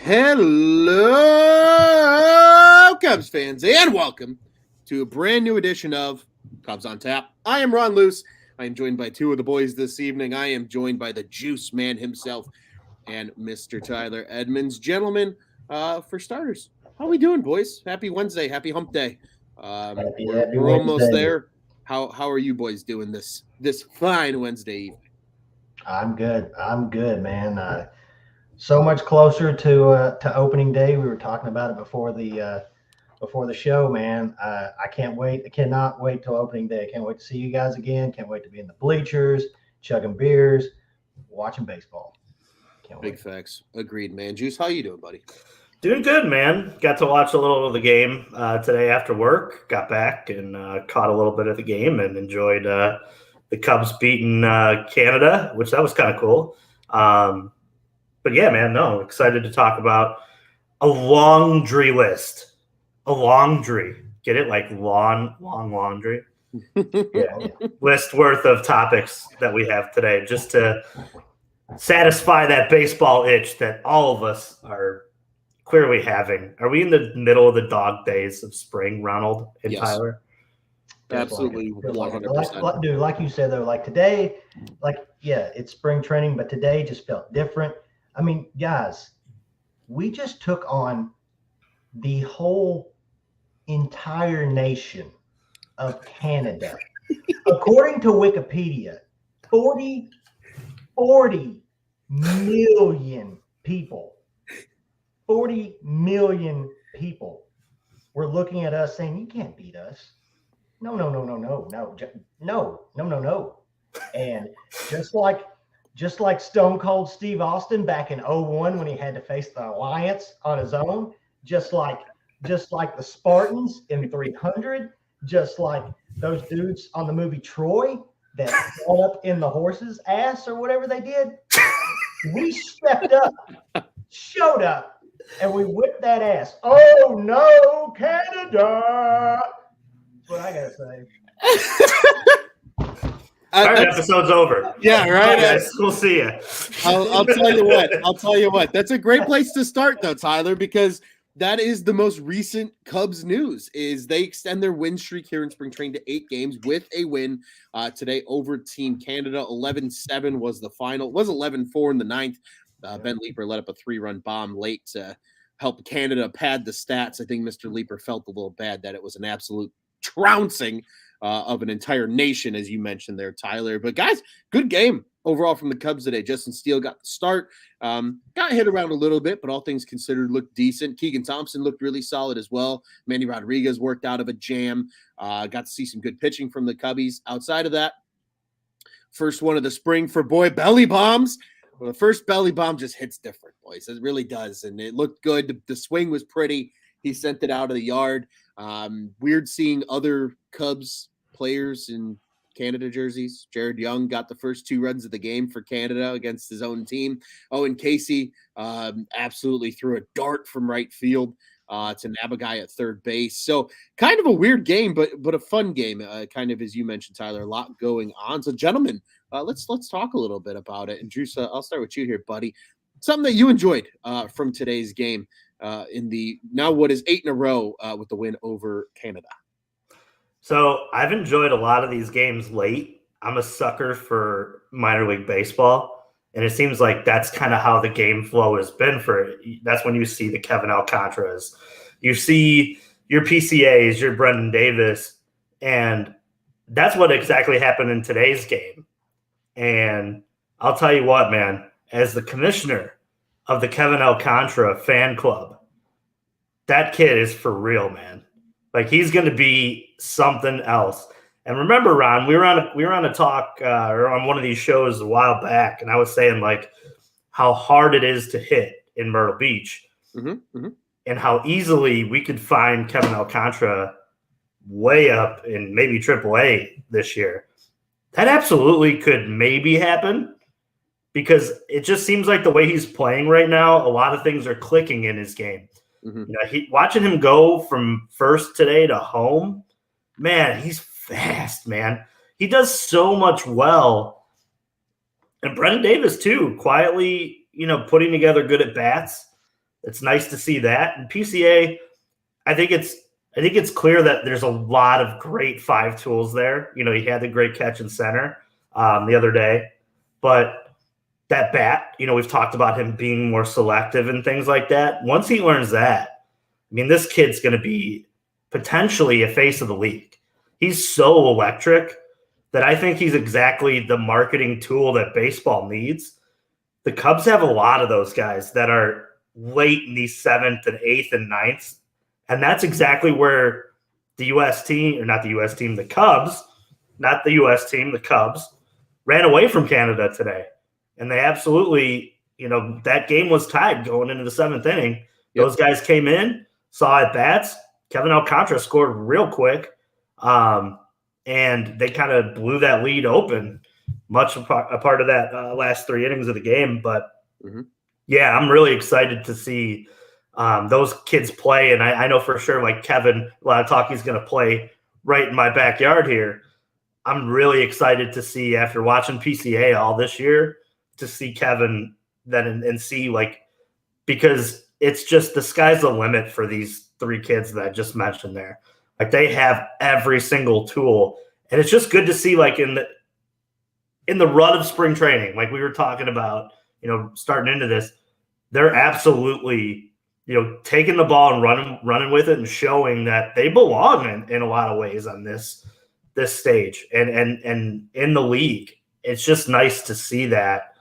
Hello, Cubs fans, and welcome to a brand new edition of Cubs on Tap. I am Ron Luce. I am joined by two of the boys this evening. I am joined by the Juice Man himself and Mr. Tyler Edmonds. Gentlemen, for starters, how are we doing, boys? Happy Wednesday. Happy hump day. We're almost there. How are you boys doing this fine Wednesday evening? I'm good, man. So much closer to opening day. We were talking about it before the show, man. I can't wait. I cannot wait till opening day. I can't wait to see you guys again. Can't wait to be in the bleachers, chugging beers, watching baseball. Can't wait. Big facts. Agreed, man. Juice, how you doing, buddy? Doing good, man. Got to watch a little of the game today after work. Got back and caught a little bit of the game and enjoyed the Cubs beating Canada, which that was kind of cool. But yeah, man, no, excited to talk about a laundry list. A laundry. Get it? Like long laundry. Yeah. List worth of topics that we have today just to satisfy that baseball itch that all of us are clearly having. Are we in the middle of the dog days of spring, Ronald and Yes. Tyler? Absolutely, 100%. Dude, like you said though, like today, it's spring training, but today just felt different. I mean, guys, we just took on the whole entire nation of Canada. According to Wikipedia, 40 million people. 40 million people were looking at us saying, "You can't beat us. No. And just like Stone Cold Steve Austin back in 2001 when he had to face the Alliance on his own, just like the Spartans in 300, just like those dudes on the movie Troy that got up in the horse's ass or whatever they did, we stepped up, showed up, and we whipped that ass. Oh no, Canada! That's what I gotta say. All right, episode's over. Yeah, right. Guys, we'll see you. I'll tell you what. That's a great place to start, though, Tyler, because that is the most recent Cubs news. Is they extend their win streak here in spring training to 8 games with a win today over Team Canada. 11-7 was the final. It was 11-4 in the ninth. Ben Leeper let up a 3-run bomb late to help Canada pad the stats. I think Mr. Leeper felt a little bad that it was an absolute trouncing of an entire nation, as you mentioned there, Tyler. But guys, good game overall from the Cubs today. Justin Steele got the start, got hit around a little bit, but all things considered looked decent. Keegan Thompson looked really solid as well. Manny Rodriguez worked out of a jam. Got to see some good pitching from the Cubbies. Outside of that, first one of the spring for boy belly bombs. Well, the first belly bomb just hits different, boys. It really does, and it looked good. The swing was pretty. He sent it out of the yard. Weird seeing other Cubs players in Canada jerseys. Jared Young got the first 2 runs of the game for Canada against his own team. Owen Casey absolutely threw a dart from right field to nab a guy at third base. So kind of a weird game, but a fun game. Kind of as you mentioned, Tyler, a lot going on. So gentlemen, let's talk a little bit about it. And Drews, I'll start with you here, buddy. Something that you enjoyed from today's game in the now what is 8 in a row with the win over Canada. So I've enjoyed a lot of these games late. I'm a sucker for minor league baseball, and it seems like that's kind of how the game flow has been for it. That's when you see the Kevin Alcantaras. You see your PCAs, your Brendan Davis, and that's what exactly happened in today's game. And I'll tell you what, man, as the commissioner of the Kevin Alcantara fan club, that kid is for real, man. Like, he's going to be something else. And remember, Ron, we were on a talk or on one of these shows a while back, and I was saying like how hard it is to hit in Myrtle Beach, and how easily we could find Kevin Alcantara way up in maybe AAA this year. That absolutely could maybe happen because it just seems like the way he's playing right now, a lot of things are clicking in his game. You know, watching him go from first today to home, man, he's fast, man. He does so much well. And Brendan Davis, too, quietly, putting together good at-bats. it's nice to see that. And PCA, I think it's clear that there's a lot of great 5 tools there. You know, he had the great catch in center the other day, but that bat, you know, we've talked about him being more selective and things like that. Once he learns that, I mean, this kid's going to be potentially a face of the league. He's so electric that I think he's exactly the marketing tool that baseball needs. The Cubs have a lot of those guys that are late in the 7th and 8th and 9th. And that's exactly where the U.S. team, or not the U.S. team, the Cubs, not the U.S. team, the Cubs, ran away from Canada today. And they absolutely, you know, that game was tied going into the 7th inning. Yep. Those guys came in, saw at bats. Kevin Alcantara scored real quick. And they kind of blew that lead open, much a part of that last 3 innings of the game. But, yeah, I'm really excited to see those kids play. And I know for sure, like Kevin, a lot of talk, he's going to play right in my backyard here. I'm really excited to see, after watching PCA all this year, to see Kevin then and see, like, because it's just the sky's the limit for these 3 kids that I just mentioned there. Like, they have every single tool, and it's just good to see, like, in the run of spring training, like we were talking about, you know, starting into this, they're absolutely, you know, taking the ball and running with it and showing that they belong in a lot of ways on this stage and in the league. It's just nice to see that,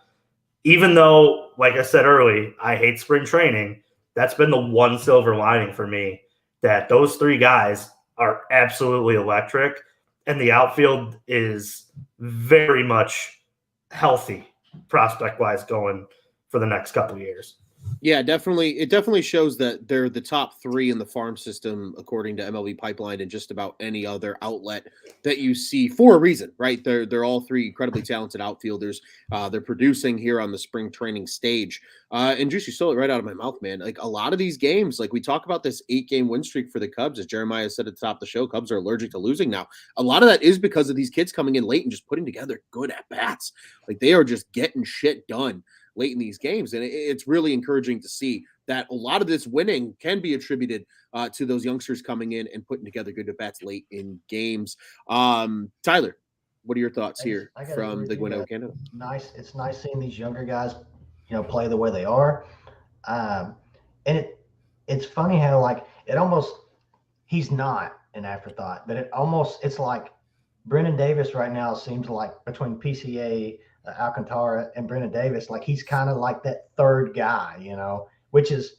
even though, like I said early, I hate spring training. That's been the one silver lining for me, that those 3 guys are absolutely electric, and the outfield is very much healthy prospect-wise going for the next couple of years. Yeah, definitely. It definitely shows that they're the top 3 in the farm system, according to MLB Pipeline, and just about any other outlet that you see, for a reason, right? They're all 3 incredibly talented outfielders. They're producing here on the spring training stage. And Juice, you stole it right out of my mouth, man. Like, a lot of these games, like we talk about this 8-game win streak for the Cubs, as Jeremiah said at the top of the show, Cubs are allergic to losing now. A lot of that is because of these kids coming in late and just putting together good at-bats. Like, they are just getting shit done late in these games. And it's really encouraging to see that a lot of this winning can be attributed to those youngsters coming in and putting together good at-bats late in games. Tyler, what are your thoughts here from the Gwinnett, Canada? It's nice seeing these younger guys, you know, play the way they are. And it's funny how, like, he's not an afterthought, but it's like Brennan Davis right now seems like, between PCA, Alcantara, and Brennan Davis, like, he's kind of like that 3rd guy, you know, which is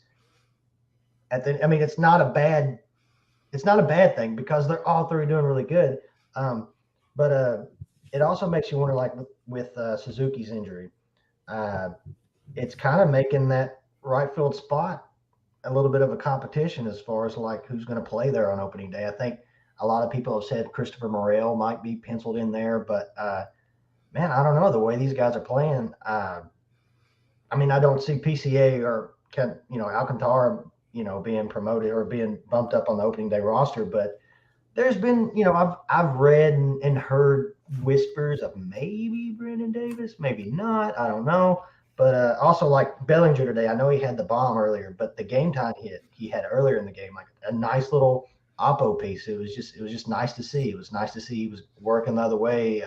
it's not a bad thing, because they're all 3 doing really good. But it also makes you wonder, like with Suzuki's injury, it's kind of making that right field spot a little bit of a competition as far as, like, who's going to play there on opening day. I think a lot of people have said Christopher Morel might be penciled in there, but man, I don't know, the way these guys are playing. I don't see PCA or, you know, Alcantara, you know, being promoted or being bumped up on the opening day roster, but there's been, you know, I've read and heard whispers of maybe Brennan Davis, maybe not, I don't know. But also, like Bellinger today, I know he had the bomb earlier, but the game time hit he had earlier in the game, like a nice little oppo piece. It was just nice to see. It was nice to see he was working the other way.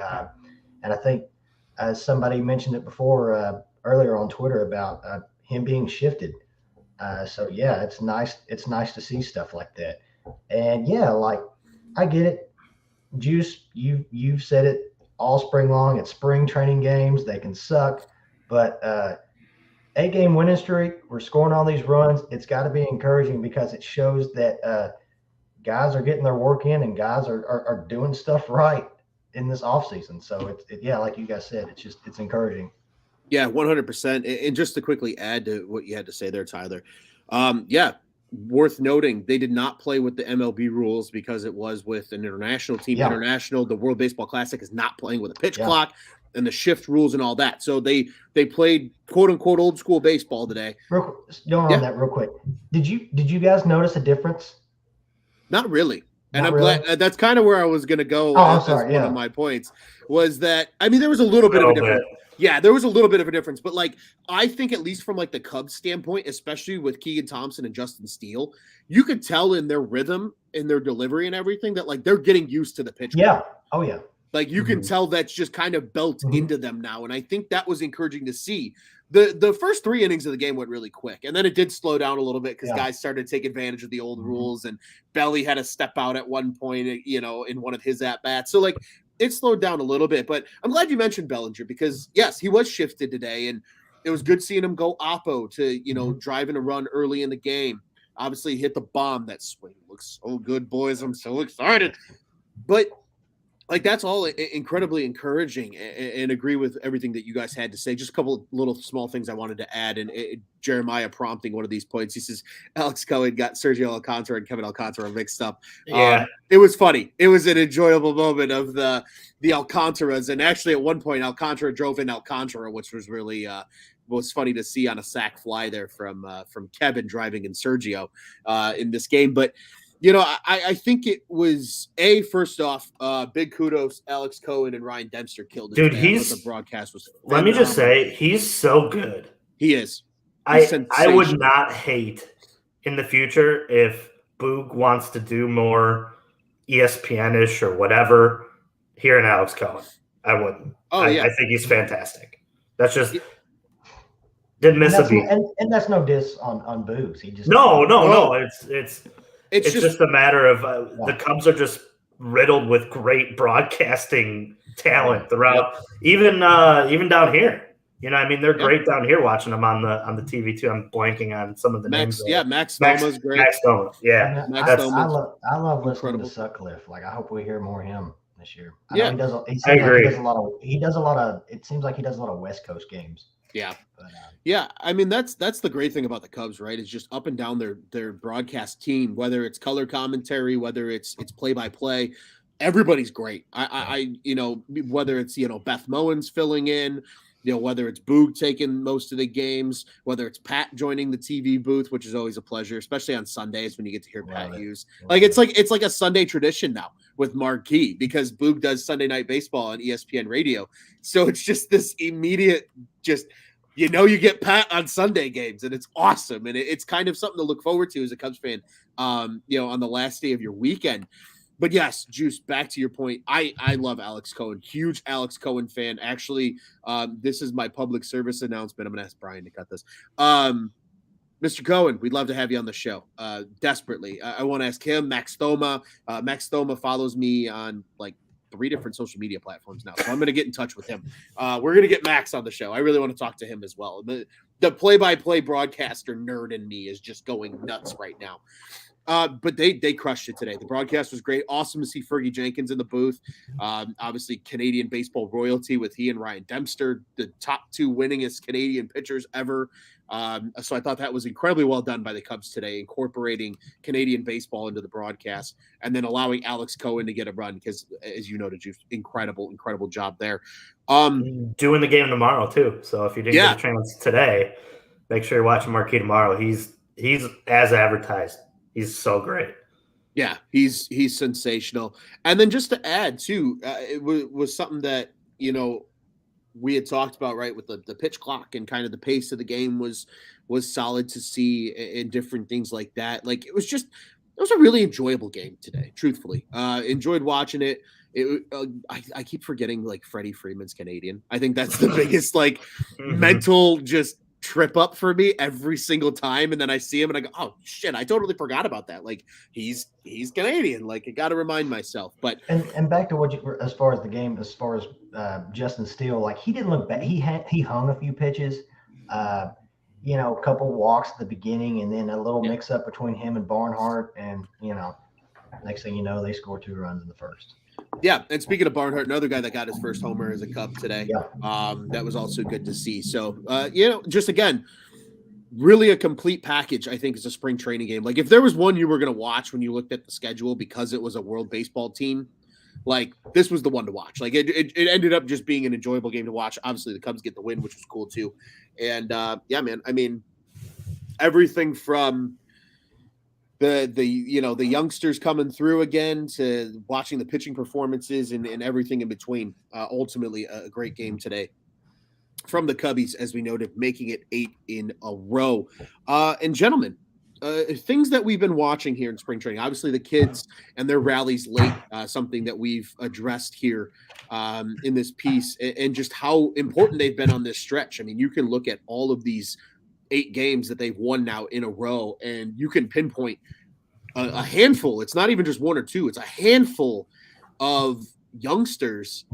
And I think somebody mentioned it before earlier on Twitter about him being shifted. So yeah, it's nice. It's nice to see stuff like that. And yeah, like, I get it. Juice, you've said it all spring long. It's spring training games. They can suck, but 8-game winning streak, we're scoring all these runs. It's got to be encouraging, because it shows that guys are getting their work in, and guys are doing stuff right in this offseason. So yeah, like you guys said, it's encouraging. Yeah, 100%. And just to quickly add to what you had to say there, Tyler, worth noting, they did not play with the MLB rules because it was with an international team. Yeah. International, the World Baseball Classic is not playing with a pitch clock and the shift rules and all that. So they played quote unquote old school baseball today. Going on that real quick. Did you guys notice a difference? Not really. And Not I'm really? glad that's kind of where I was going to go. Oh, I'm sorry. One of my points was that, I mean, there was a little bit of a difference. Yeah, there was a little bit of a difference, but like I think at least from like the Cubs standpoint, especially with Keegan Thompson and Justin Steele, you could tell in their rhythm, in their delivery and everything that like they're getting used to the pitch. Yeah. Oh yeah. Like you can tell that's just kind of built into them now. And I think that was encouraging to see. The first 3 innings of the game went really quick. And then it did slow down a little bit because guys started to take advantage of the old rules. And Belly had to step out at one point, you know, in one of his at-bats. So like it slowed down a little bit. But I'm glad you mentioned Bellinger because yes, he was shifted today. And it was good seeing him go oppo to, you know, driving a run early in the game. Obviously he hit the bomb. That swing looks so good, boys. I'm so excited. But like that's all incredibly encouraging and agree with everything that you guys had to say. Just a couple of little small things I wanted to add. And Jeremiah prompting one of these points. He says Alex Cohen got Sergio Alcantara and Kevin Alcantara mixed up. Yeah, it was funny. It was an enjoyable moment of the Alcantaras. And actually at one point Alcantara drove in Alcantara, which was really was funny to see on a sac fly there from Kevin driving in Sergio in this game. But you know, I think it was first off, big kudos, Alex Cohen and Ryan Dempster killed it. Dude, the broadcast was phenomenal. Let me just say, he's so good. He is. I would not hate in the future if Boog wants to do more ESPN-ish or whatever here in Alex Cohen. I wouldn't. I think he's fantastic. That's just didn't miss a beat. And that's no diss on Boogs. He just no. It's just a matter of the Cubs are just riddled with great broadcasting talent throughout, even down here. You know, I mean, they're great down here watching them on the TV too. I'm blanking on some of the names. Yeah, Max Thoma's great. Max Thoma, yeah. I love listening to Sutcliffe. Like, I hope we hear more of him this year. I agree. He does a lot of. It seems like he does a lot of West Coast games. Yeah. But, I mean, that's the great thing about the Cubs, right? It's just up and down their broadcast team, whether it's color commentary, whether it's play-by-play, everybody's great. I you know, whether it's, you know, Beth Mowens filling in, you know, whether it's Boog taking most of the games, whether it's Pat joining the TV booth, which is always a pleasure, especially on Sundays when you get to hear Pat Hughes. Like it's like a Sunday tradition now with Marquee because Boog does Sunday Night Baseball on ESPN Radio. So it's just this immediate you know, you get Pat on Sunday games and it's awesome. And it's kind of something to look forward to as a Cubs fan, you know, on the last day of your weekend. But yes, Juice, back to your point. I love Alex Cohen, huge Alex Cohen fan. Actually, this is my public service announcement. I'm going to ask Brian to cut this. Mr. Cohen, we'd love to have you on the show desperately. I want to ask him, Max Thoma. Max Thoma follows me on like 3 different social media platforms now. So I'm going to get in touch with him. We're going to get Max on the show. I really want to talk to him as well. The play-by-play broadcaster nerd in me is just going nuts right now. But they crushed it today. The broadcast was great. Awesome to see Fergie Jenkins in the booth. Obviously, Canadian baseball royalty with he and Ryan Dempster, the top 2 winningest Canadian pitchers ever. So I thought that was incredibly well done by the Cubs today, incorporating Canadian baseball into the broadcast and then allowing Alex Cohen to get a run because, as you noted, incredible job there. Doing the game tomorrow too. So if you didn't get a chance today, make sure you're watching Marquee tomorrow. He's as advertised. He's so great. Yeah, he's sensational. And then just to add too, it was something that, you know, we had talked about, right, with the pitch clock and kind of the pace of the game was solid to see and different things like that. Like it was a really enjoyable game today, truthfully. Enjoyed watching it. I keep forgetting like Freddie Freeman's Canadian. I think that's the biggest like mental just trip up for me every single time, and then I see him and I go, oh shit, I totally forgot about that. Like he's Canadian. Like I got to remind myself. But and back to what you, as far as the game, as far as Justin Steele, like he didn't look bad. He hung a few pitches, you know, a couple walks at the beginning, and then a little mix up between him and Barnhart, and you know, next thing you know, they scored 2 runs in the first. Yeah, and speaking of Barnhart, another guy that got his first homer as a Cub today. Yeah. That was also good to see. So, you know, just again, really a complete package, I think, is a spring training game. Like, if there was one you were going to watch when you looked at the schedule because it was a World Baseball team, like, this was the one to watch. Like, it ended up just being an enjoyable game to watch. Obviously, the Cubs get the win, which was cool, too. And, yeah, man, I mean, everything from the you know, the youngsters coming through again to watching the pitching performances and everything in between. Ultimately, a great game today. from the Cubbies, as we noted, making it 8 in a row. And gentlemen, things that we've been watching here in spring training, obviously the kids and their rallies late, something that we've addressed here in this piece, and just how important they've been on this stretch. I mean, you can look at all of these 8 games that they've won now in a row, and you can pinpoint a handful. It's not even just 1 or 2. It's a handful of youngsters,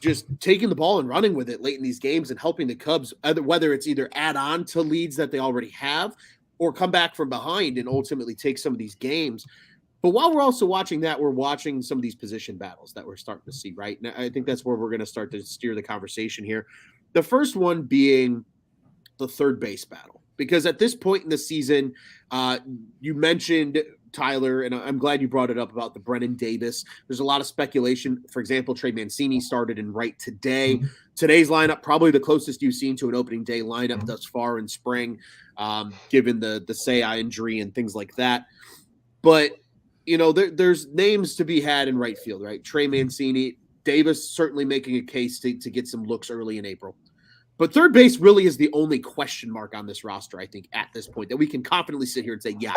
just taking the ball and running with it late in these games and helping the Cubs, whether it's either add on to leads that they already have or come back from behind and ultimately take some of these games. But while we're also watching that, we're watching some of these position battles that we're starting to see, right? Now, I think that's where we're going to start to steer the conversation here. The first one being the third base battle, because at this point in the season, you mentioned Tyler, and I'm glad you brought it up about the Brennan Davis. There's a lot of speculation. For example, Trey Mancini started in right today. Mm-hmm. Today's lineup, probably the closest you've seen to an opening day lineup thus far in spring, given the Seiya injury and things like that. But, there's names to be had in right field, right? Trey Mancini, Davis certainly making a case to get some looks early in April. But third base really is the only question mark on this roster, I think, at this point, that we can confidently sit here and say, yeah,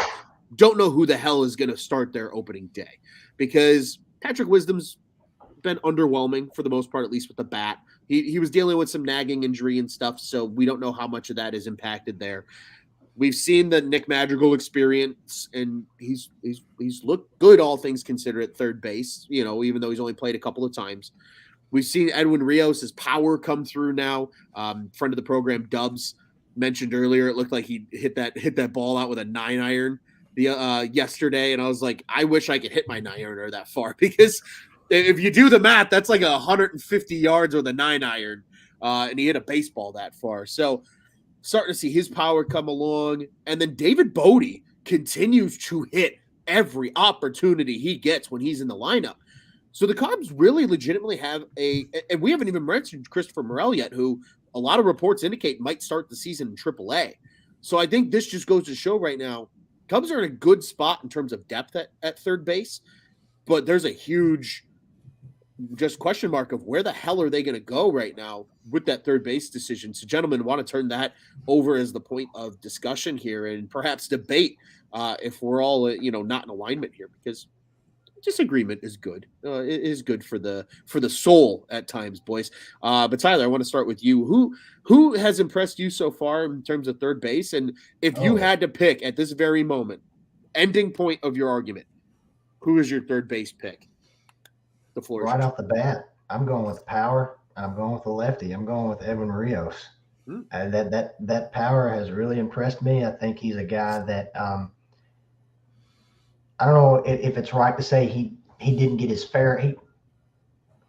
don't know who the hell is going to start their opening day, because Patrick Wisdom's been underwhelming for the most part, at least with the bat. He was dealing with some nagging injury and stuff, so we don't know how much of that is impacted there. We've seen the Nick Madrigal experience, and he's looked good, all things considered, at third base, even though he's only played a couple of times. We've seen Edwin Rios' power come through now. Friend of the program, Dubs, mentioned earlier, it looked like he hit that ball out with a 9-iron yesterday, and I was like, I wish I could hit my 9-ironer that far, because if you do the math, that's like 150 yards with a 9-iron, and he hit a baseball that far. So starting to see his power come along, and then David Bodie continues to hit every opportunity he gets when he's in the lineup. So the Cubs really legitimately have and we haven't even mentioned Christopher Morel yet, who a lot of reports indicate might start the season in AAA. So I think this just goes to show right now, Cubs are in a good spot in terms of depth at third base, but there's a huge just question mark of where the hell are they going to go right now with that third base decision. So gentlemen, want to turn that over as the point of discussion here and perhaps debate if we're all, not in alignment here, because disagreement is good. It is good for the soul at times, boys. But Tyler, I want to start with you. Who has impressed you so far in terms of third base? And if you had to pick at this very moment, ending point of your argument, who is your third base pick? The floor right off the bat, I'm going with power. I'm going with the lefty. I'm going with Edwin Rios. That power has really impressed me. I think he's a guy that I don't know if it's right to say he didn't get his fair.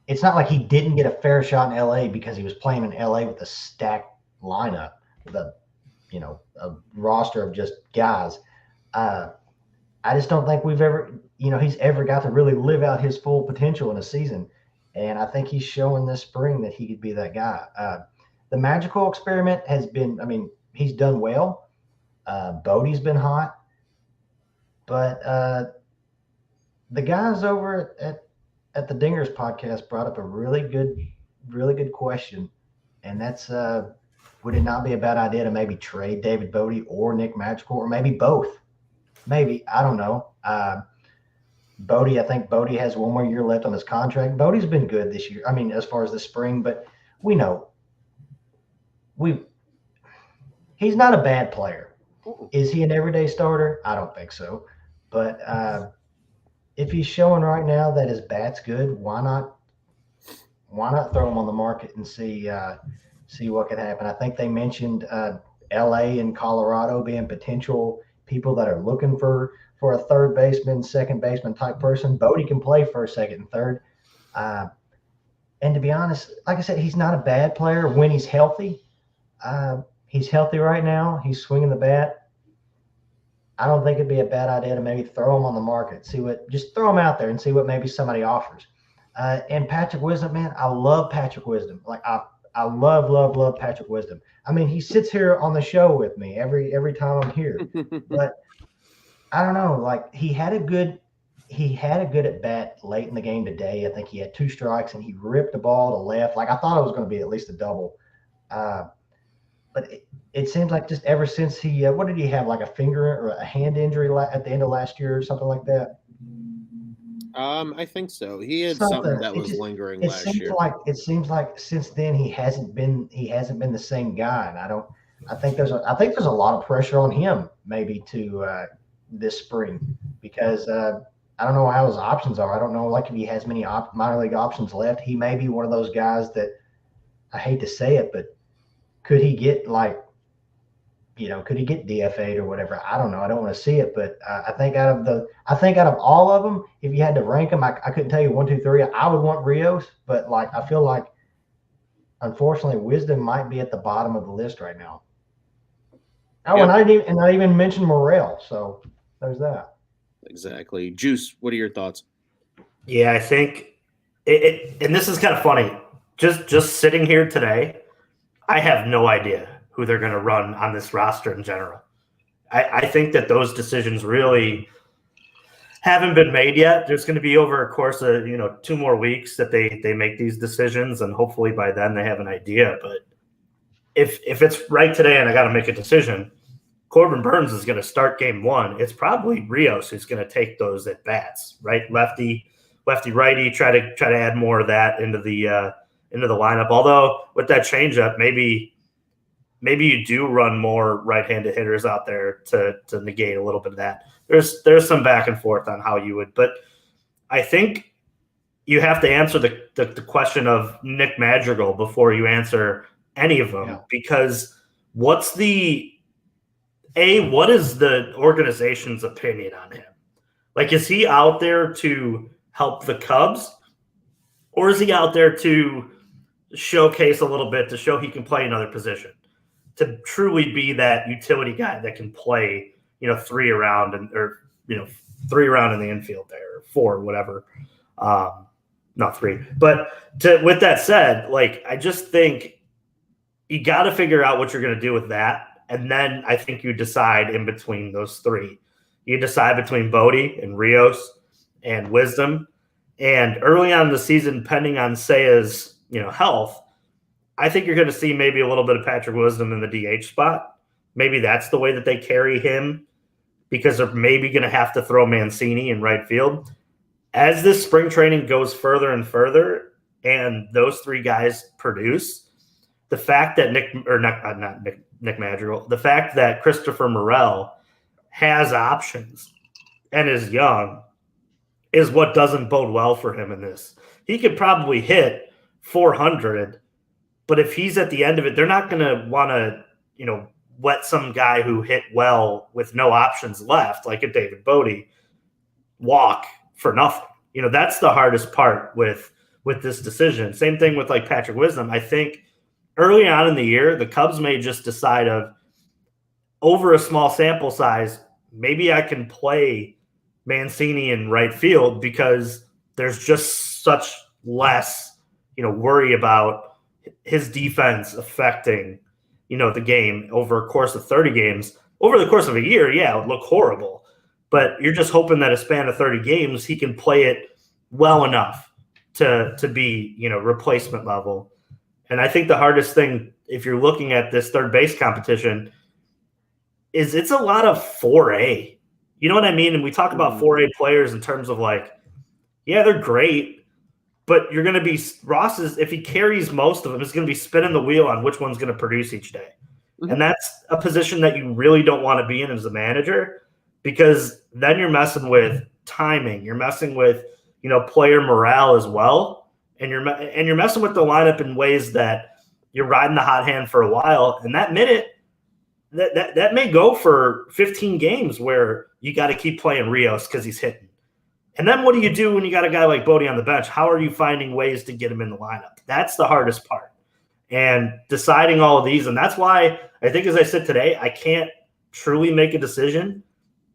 It's not like he didn't get a fair shot in LA because he was playing in LA with a stacked lineup with a roster of just guys. I just don't think we've ever, he's ever got to really live out his full potential in a season. And I think he's showing this spring that he could be that guy. The Magical experiment has been, he's done well. Bodie's been hot. But the guys over at the Dingers podcast brought up a really good question. And that's, would it not be a bad idea to maybe trade David Bodie or Nick Magical, or maybe both? Maybe, I don't know. Bodie, I think Bodie has one more year left on his contract. Bodie's been good this year. As far as the spring, but we know he's not a bad player. Is he an everyday starter? I don't think so. But if he's showing right now that his bat's good, why not throw him on the market and see what could happen? I think they mentioned LA and Colorado being potential people that are looking for a third baseman, second baseman type person. Bodie can play first, second, and third. And to be honest, like I said, he's not a bad player when he's healthy. He's healthy right now. He's swinging the bat. I don't think it'd be a bad idea to maybe throw him on the market, just throw him out there and see what maybe somebody offers. And Patrick Wisdom, man, I love Patrick Wisdom. Like I love Patrick Wisdom. He sits here on the show with me every time I'm here. But I don't know, like he had a good he had a good at bat late in the game today. I think he had 2 strikes and he ripped the ball to left. Like I thought it was going to be at least a double. But it seems like just ever since he, what did he have, like a finger or a hand injury at the end of last year or something like that? I think so. He had something that was lingering last year. It seems like since then he hasn't been the same guy, and I think there's a lot of pressure on him maybe to this spring because I don't know how his options are. I don't know like if he has many minor league options left. He may be one of those guys that I hate to say it, but could he get could he get DFA'd or whatever? I don't know. I don't want to see it, but I think out of all of them, if you had to rank them, I couldn't tell you 1, 2, 3. I would want Rios, but like I feel like unfortunately Wisdom might be at the bottom of the list right now. Oh, yep. and I even mentioned Morel, so there's that. Exactly. Juice, what are your thoughts? Yeah, I think and this is kind of funny. Just sitting here today, I have no idea who they're going to run on this roster in general. I think that those decisions really haven't been made yet. There's going to be over a course of 2 more weeks that they make these decisions, and hopefully by then they have an idea. But if it's right today and I got to make a decision, Corbin Burnes is going to start game 1. It's probably Rios who's going to take those at bats, right? Lefty, righty. Try to add more of that into the lineup. Although with that changeup, maybe you do run more right-handed hitters out there to negate a little bit of that. There's some back and forth on how you would, but I think you have to answer the question of Nick Madrigal before you answer any of them, because what is the organization's opinion on him? Like, is he out there to help the Cubs, or is he out there to showcase a little bit, to show he can play another position, to truly be that utility guy that can play, 3 around or 3 around in the infield there, or 4, whatever. Not 3. But with that said, like, I just think you got to figure out what you're going to do with that. And then I think you decide in between those 3. You decide between Bodie and Rios and Wisdom. And early on in the season, depending on Seiya's, health, I think you're going to see maybe a little bit of Patrick Wisdom in the DH spot. Maybe that's the way that they carry him, because they're maybe going to have to throw Mancini in right field. As this spring training goes further and further and those 3 guys produce, the fact that Nick Madrigal, the fact that Christopher Morel has options and is young is what doesn't bode well for him in this. He could probably hit 400, but if he's at the end of it, they're not going to want to, let some guy who hit well with no options left, like a David Bodie, walk for nothing. That's the hardest part with this decision. Same thing with like Patrick Wisdom. I think early on in the year, the Cubs may just decide over a small sample size, maybe I can play Mancini in right field because there's just such less, worry about his defense affecting, the game over a course of 30 games. Over the course of a year, it would look horrible. But you're just hoping that a span of 30 games, he can play it well enough to be, replacement level. And I think the hardest thing, if you're looking at this third base competition, is it's a lot of 4A. You know what I mean? And we talk about 4A players in terms of like, they're great, but you're going to be if he carries most of them, it's going to be spinning the wheel on which one's going to produce each day. Mm-hmm. And that's a position that you really don't want to be in as a manager, because then you're messing with timing. You're messing with, player morale as well. And you're messing with the lineup in ways that you're riding the hot hand for a while. And that minute, that may go for 15 games where you got to keep playing Rios because he's hitting. And then what do you do when you got a guy like Bodie on the bench? How are you finding ways to get him in the lineup? That's the hardest part. And deciding all of these. And that's why I think, as I said today, I can't truly make a decision.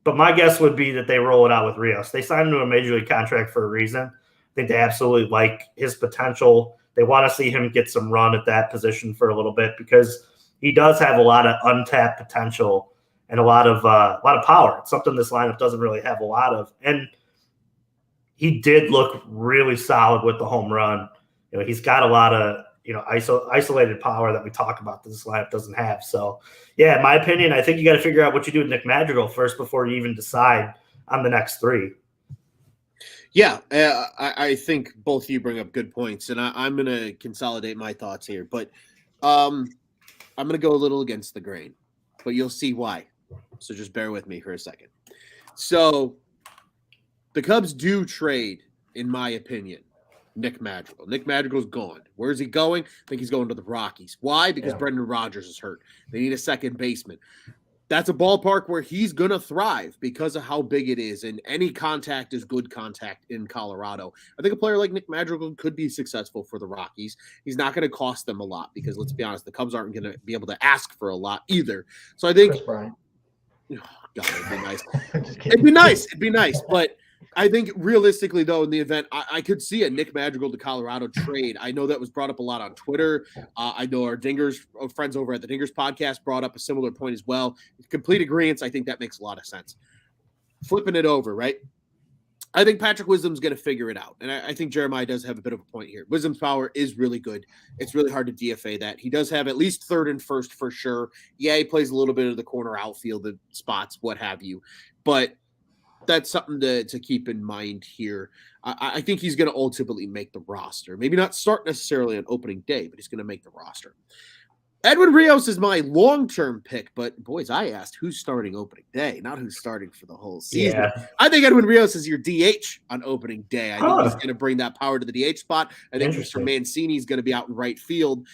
But my guess would be that they roll it out with Rios. They signed him to a major league contract for a reason. I think they absolutely like his potential. They want to see him get some run at that position for a little bit, because he does have a lot of untapped potential and a lot of power. It's something this lineup doesn't really have a lot of. And he did look really solid with the home run. He's got a lot of isolated power that we talk about that this lineup doesn't have. So, yeah, in my opinion, I think you got to figure out what you do with Nick Madrigal first before you even decide on the next three. Yeah, I think both of you bring up good points, and I'm going to consolidate my thoughts here. But I'm going to go a little against the grain, but you'll see why. So just bear with me for a second. So the Cubs do trade, in my opinion, Nick Madrigal. Nick Madrigal's gone. Where's he going? I think he's going to the Rockies. Why? Because Brendan Rodgers is hurt. They need a second baseman. That's a ballpark where he's going to thrive because of how big it is, and any contact is good contact in Colorado. I think a player like Nick Madrigal could be successful for the Rockies. He's not going to cost them a lot because, let's be honest, the Cubs aren't going to be able to ask for a lot either. So I think – oh, God, it'd be nice. It'd be nice. But I think realistically, though, in the event, I could see a Nick Madrigal to Colorado trade. I know that was brought up a lot on Twitter. I know our Dingers friends over at the Dingers podcast brought up a similar point as well. Complete agreement. I think that makes a lot of sense. Flipping it over, right? I think Patrick Wisdom's going to figure it out. And I think Jeremiah does have a bit of a point here. Wisdom's power is really good. It's really hard to DFA that. He does have at least third and first for sure. Yeah, he plays a little bit of the corner outfield, the spots, what have you. But that's something to keep in mind here. I think he's going to ultimately make the roster. Maybe not start necessarily on opening day, but he's going to make the roster. Edwin Rios is my long-term pick, but boys, I asked who's starting opening day, not who's starting for the whole season. Yeah. I think Edwin Rios is your DH on opening day. I think he's going to bring that power to the DH spot. I think Mr. Mancini is going to be out in right field,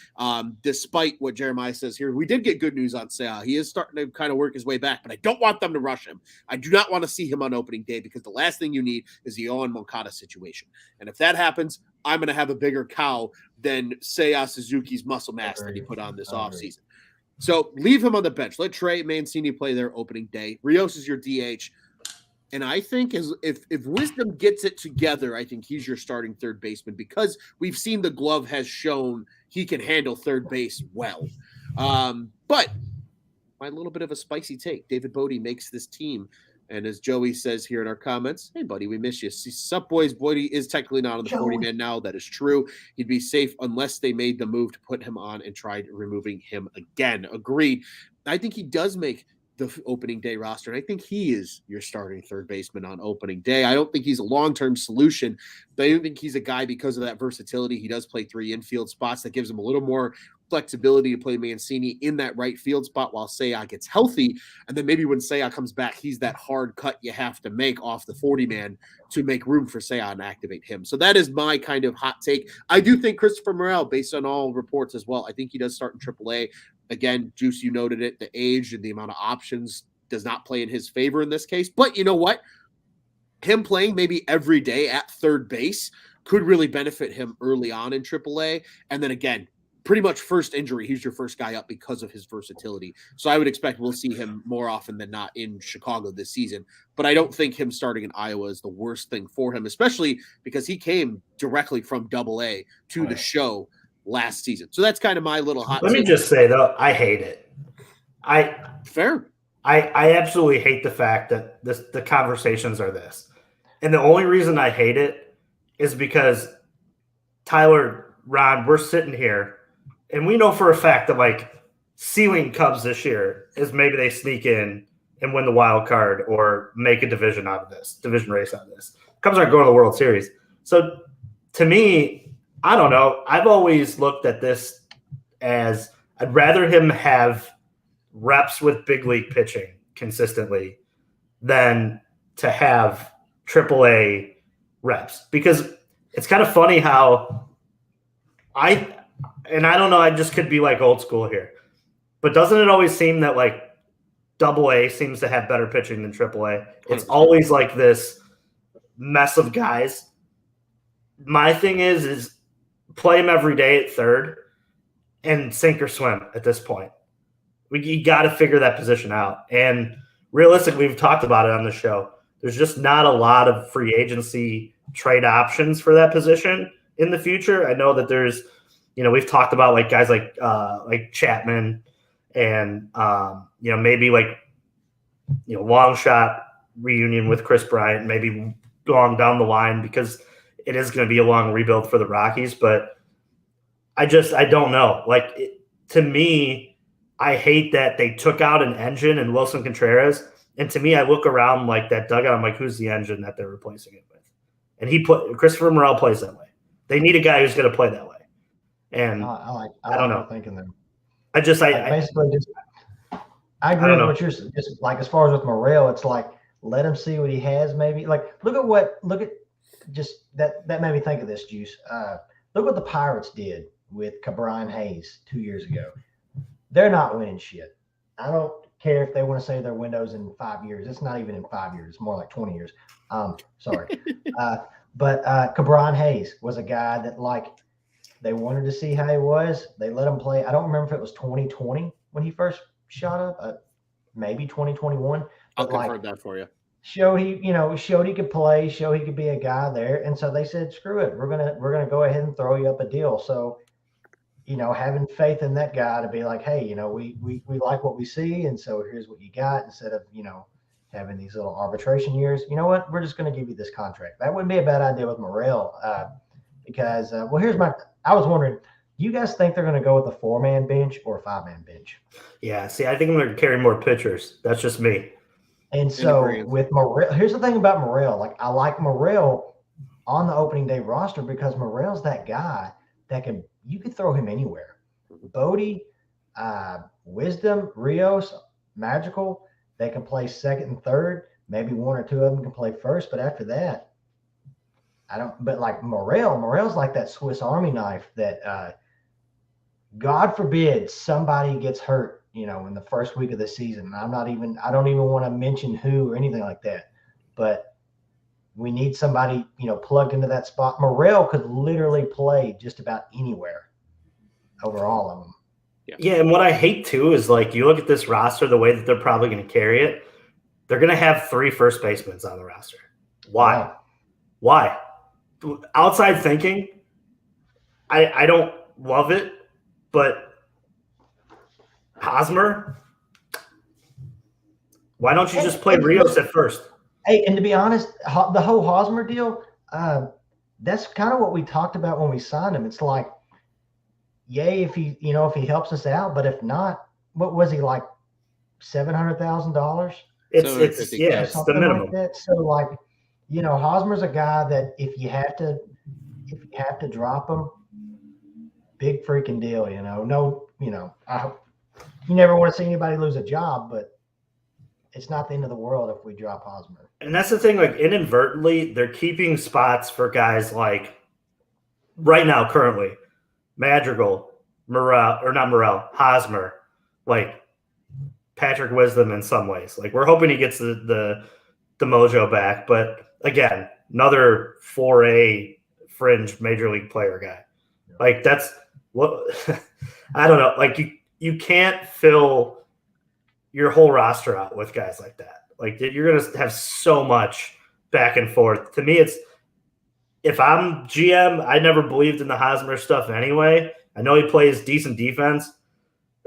despite what Jeremiah says here. We did get good news on Seiya. He is starting to kind of work his way back, but I don't want them to rush him. I do not want to see him on opening day because the last thing you need is the Yoan Moncada situation. And if that happens, I'm going to have a bigger cow than Seiya Suzuki's muscle mass that he put on this offseason. So leave him on the bench. Let Trey Mancini play their opening day. Rios is your DH. And I think if Wisdom gets it together, I think he's your starting third baseman because we've seen the glove has shown he can handle third base well. But my little bit of a spicy take, David Bodie makes this team. And as Joey says here in our comments, hey, buddy, we miss you. Sup, boys. Bodie is technically not on the 40-man now. That is true. He'd be safe unless they made the move to put him on and tried removing him again. Agreed. I think he does make the opening day roster, and I think he is your starting third baseman on opening day. I don't think he's a long-term solution, but I don't think he's a guy because of that versatility. He does play 3 infield spots. That gives him a little more flexibility to play Mancini in that right field spot while Seiya gets healthy. And then maybe when Seiya comes back, he's that hard cut you have to make off the 40-man to make room for Seiya and activate him. So that is my kind of hot take. I do think Christopher Morel, based on all reports as well, I think he does start in AAA. Again, Juice, you noted it. The age and the amount of options does not play in his favor in this case. But you know what? Him playing maybe every day at third base could really benefit him early on in AAA. And then again, pretty much first injury, he's your first guy up because of his versatility. So I would expect we'll see him more often than not in Chicago this season. But I don't think him starting in Iowa is the worst thing for him, especially because he came directly from AA to the show last season. So that's kind of my little hot. Let me just say though, I hate it. I absolutely hate the fact that the conversations are this. And the only reason I hate it is because Tyler, Ron, we're sitting here and we know for a fact that like ceiling Cubs this year is maybe they sneak in and win the wild card or make a division race out of this. Cubs aren't going to the World Series. So to me, I don't know. I've always looked at this as I'd rather him have reps with big league pitching consistently than to have AAA reps, because it's kind of funny how I don't know, I just could be like old school here, but doesn't it always seem that like AA seems to have better pitching than AAA? It's always like this mess of guys. My thing is play him every day at third and sink or swim at this point. You got to figure that position out. And realistically, we've talked about it on the show. There's just not a lot of free agency trade options for that position in the future. I know that there's, we've talked about like guys like Chapman and, maybe like, long shot reunion with Chris Bryant, maybe long down the line because it is going to be a long rebuild for the Rockies. But I don't know. Like, to me, I hate that they took out an engine and Wilson Contreras. And to me, I look around like that dugout. I'm like, who's the engine that they're replacing it with? And Christopher Morel plays that way. They need a guy who's going to play that way. And I don't know. Thinking them. I agree with what you're just like as far as with Morel. It's like let him see what he has. Maybe like look at just that made me think of this, Juice. Look what the Pirates did with Brian Hayes 2 years ago. They're not winning shit. I don't care if they want to say their windows in 5 years. It's not even in 5 years. It's more like 20 years. Sorry. But Brian Hayes was a guy that like they wanted to see how he was. They let him play. I don't remember if it was 2020 when he first shot up, maybe 2021. I'll confirm that for you. Showed he could play, showed he could be a guy there. And so they said, screw it. We're gonna go ahead and throw you up a deal. So, having faith in that guy to be like, hey, we like what we see, and so here's what you got, instead of, having these little arbitration years. You know what? We're just gonna give you this contract. That wouldn't be a bad idea with Morel. Because I was wondering, do you guys think they're going to go with a 4-man bench or a 5-man bench? Yeah, see, I think I'm going to carry more pitchers. That's just me. And so with Morel, here's the thing about Morel. Like, I like Morel on the opening day roster because Morel's that guy that you could throw him anywhere. Bodie, Wisdom, Rios, Magical, they can play second and third. Maybe one or two of them can play first, but after that, but like Morel's like that Swiss Army knife that, God forbid somebody gets hurt, in the first week of the season. I don't even want to mention who or anything like that, but we need somebody, plugged into that spot. Morel could literally play just about anywhere over all of them. Yeah. And what I hate too is like, you look at this roster, the way that they're probably going to carry it, they're going to have 3 first basemen on the roster. Why? Wow. Why? Outside thinking, I don't love it, but Hosmer, why don't you just play Rios at first? Hey, and to be honest, the whole Hosmer deal, that's kind of what we talked about when we signed him. It's like, yay, if he helps us out, but if not, what was he like, $700,000? It's the minimum. Like that. So like, Hosmer's a guy that if you have to drop him, big freaking deal, you never want to see anybody lose a job, but it's not the end of the world if we drop Hosmer. And that's the thing, like inadvertently, they're keeping spots for guys like right now, currently, Madrigal, Hosmer, like Patrick Wisdom in some ways. Like we're hoping he gets the mojo back, but again, another 4A fringe major league player guy. Like that's what I don't know. Like you can't fill your whole roster out with guys like that. Like you're going to have so much back and forth. To me, if I'm GM, I never believed in the Hosmer stuff anyway. I know he plays decent defense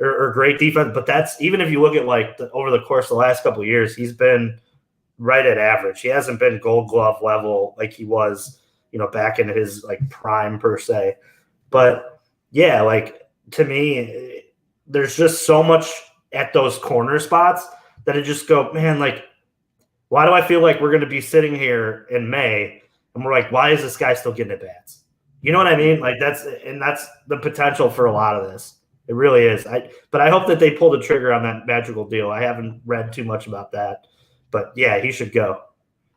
or great defense, but that's even if you look at like over the course of the last couple of years, he's been right at average. He hasn't been Gold Glove level like he was, back in his like prime per se. But yeah, like to me, there's just so much at those corner spots that it just go, man, like, why do I feel like we're going to be sitting here in May and we're like, why is this guy still getting at bats? You know what I mean? Like that's the potential for a lot of this. It really is. But I hope that they pull the trigger on that Madrigal deal. I haven't read too much about that, but yeah, he should go.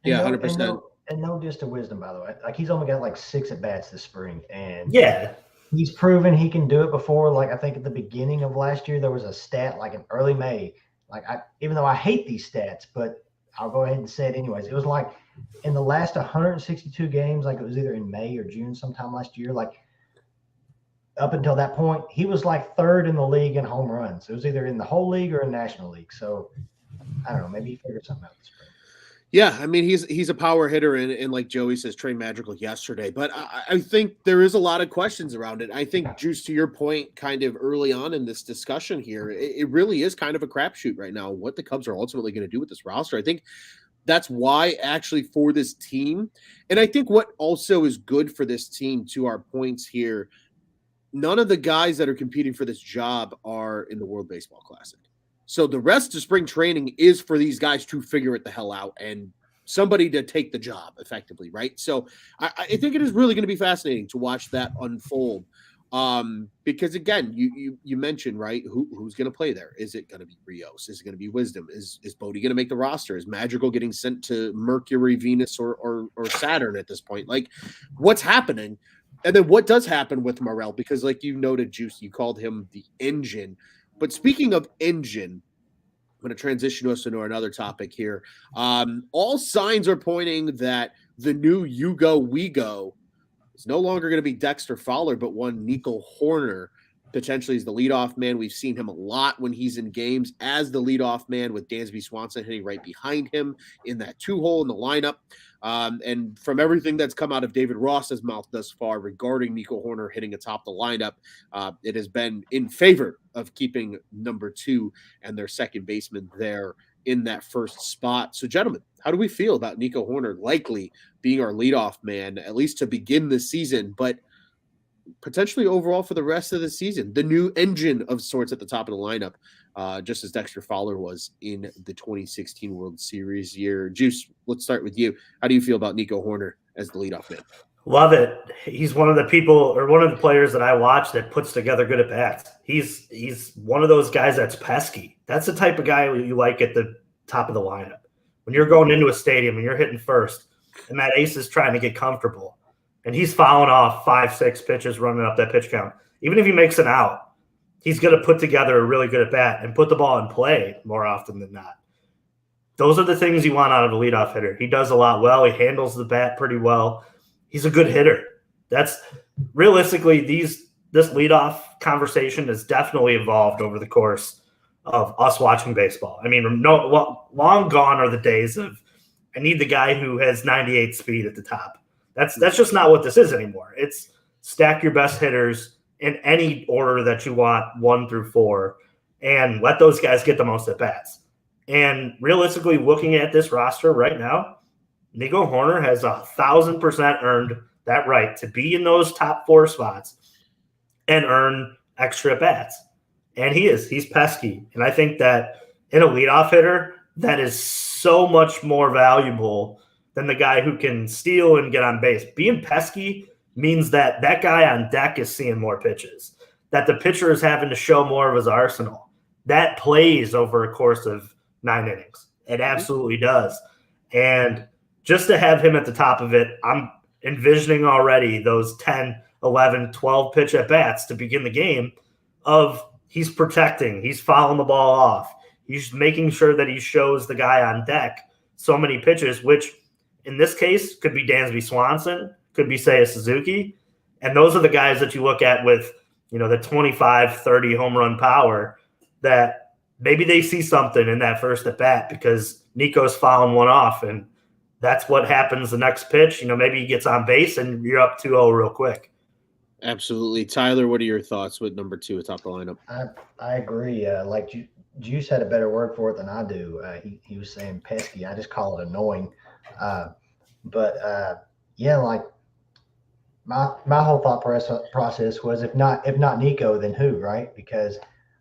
Yeah, 100%. And no diss to Wisdom, by the way. Like he's only got like 6 at bats this spring, and yeah, he's proven he can do it before. Like I think at the beginning of last year, there was a stat like in early May. Like even though I hate these stats, but I'll go ahead and say it anyways. It was like in the last 162 games, like it was either in May or June sometime last year, like up until that point, he was like 3rd in the league in home runs. It was either in the whole league or in National League. So I don't know, maybe he figured something out this spring. Yeah, I mean, he's a power hitter, and like Joey says, Trey Madrigal yesterday. But I think there is a lot of questions around it. I think, Juice, to your point, kind of early on in this discussion here, it really is kind of a crapshoot right now what the Cubs are ultimately going to do with this roster. I think that's why actually for this team. And I think what also is good for this team, to our points here, none of the guys that are competing for this job are in the World Baseball Classic. So the rest of spring training is for these guys to figure it the hell out and somebody to take the job effectively, right? So I think it is really going to be fascinating to watch that unfold. Because again, you mentioned, right, who's going to play there? Is it going to be Rios? Is it going to be Wisdom? Is Bodie going to make the roster? Is Madrigal getting sent to Mercury, Venus, or Saturn at this point? Like, what's happening? And then what does happen with Morel? Because like you noted, Juice, you called him the engine. But speaking of engine, I'm going to transition us into another topic here. All signs are pointing that the new You Go, We Go is no longer going to be Dexter Fowler, but one Nico Hoerner. Potentially is the leadoff man. We've seen him a lot when he's in games as the leadoff man, with Dansby Swanson hitting right behind him in that 2-hole in the lineup. And from everything that's come out of David Ross's mouth thus far regarding Nico Hoerner hitting atop the lineup, it has been in favor of keeping number 2 and their second baseman there in that first spot. So, gentlemen, how do we feel about Nico Hoerner likely being our leadoff man, at least to begin the season, but potentially overall for the rest of the season? The new engine of sorts at the top of the lineup, just as Dexter Fowler was in the 2016 World Series year. Juice, let's start with you. How do you feel about Nico Hoerner as the leadoff man? Love it. He's one of the people, or one of the players that I watch that puts together good at bats. He's one of those guys that's pesky. That's the type of guy you like at the top of the lineup. When you're going into a stadium and you're hitting first, and that ace is trying to get comfortable, and he's fouling off 5-6 pitches, running up that pitch count. Even if he makes an out, he's going to put together a really good at bat and put the ball in play more often than not. Those are the things you want out of a leadoff hitter. He does a lot well. He handles the bat pretty well. He's a good hitter. That's realistically, this leadoff conversation has definitely evolved over the course of us watching baseball. I mean, long gone are the days of I need the guy who has 98 speed at the top. That's just not what this is anymore. It's stack your best hitters in any order that you want, 1 through 4, and let those guys get the most at bats. And realistically, looking at this roster right now, Nico Hoerner has 1,000% earned that right to be in those top 4 spots and earn extra bats. And he's pesky. And I think that in a leadoff hitter, that is so much more valuable than the guy who can steal and get on base. Being pesky means that guy on deck is seeing more pitches, that the pitcher is having to show more of his arsenal. That plays over a course of 9 innings. It absolutely does. And just to have him at the top of it, I'm envisioning already those 10, 11, 12 pitch at-bats to begin the game of he's protecting, he's fouling the ball off, he's making sure that he shows the guy on deck so many pitches, which in this case could be Dansby Swanson, could be Seiya Suzuki. And those are the guys that you look at with, the 25, 30 home run power that maybe they see something in that first at bat because Nico's fouling one off. And that's what happens the next pitch. Maybe he gets on base and you're up 2-0 real quick. Absolutely. Tyler, what are your thoughts with number 2 atop the lineup? I agree. Juice had a better word for it than I do. He was saying pesky. I just call it annoying. My whole thought process was if not Nico, then who, right? Because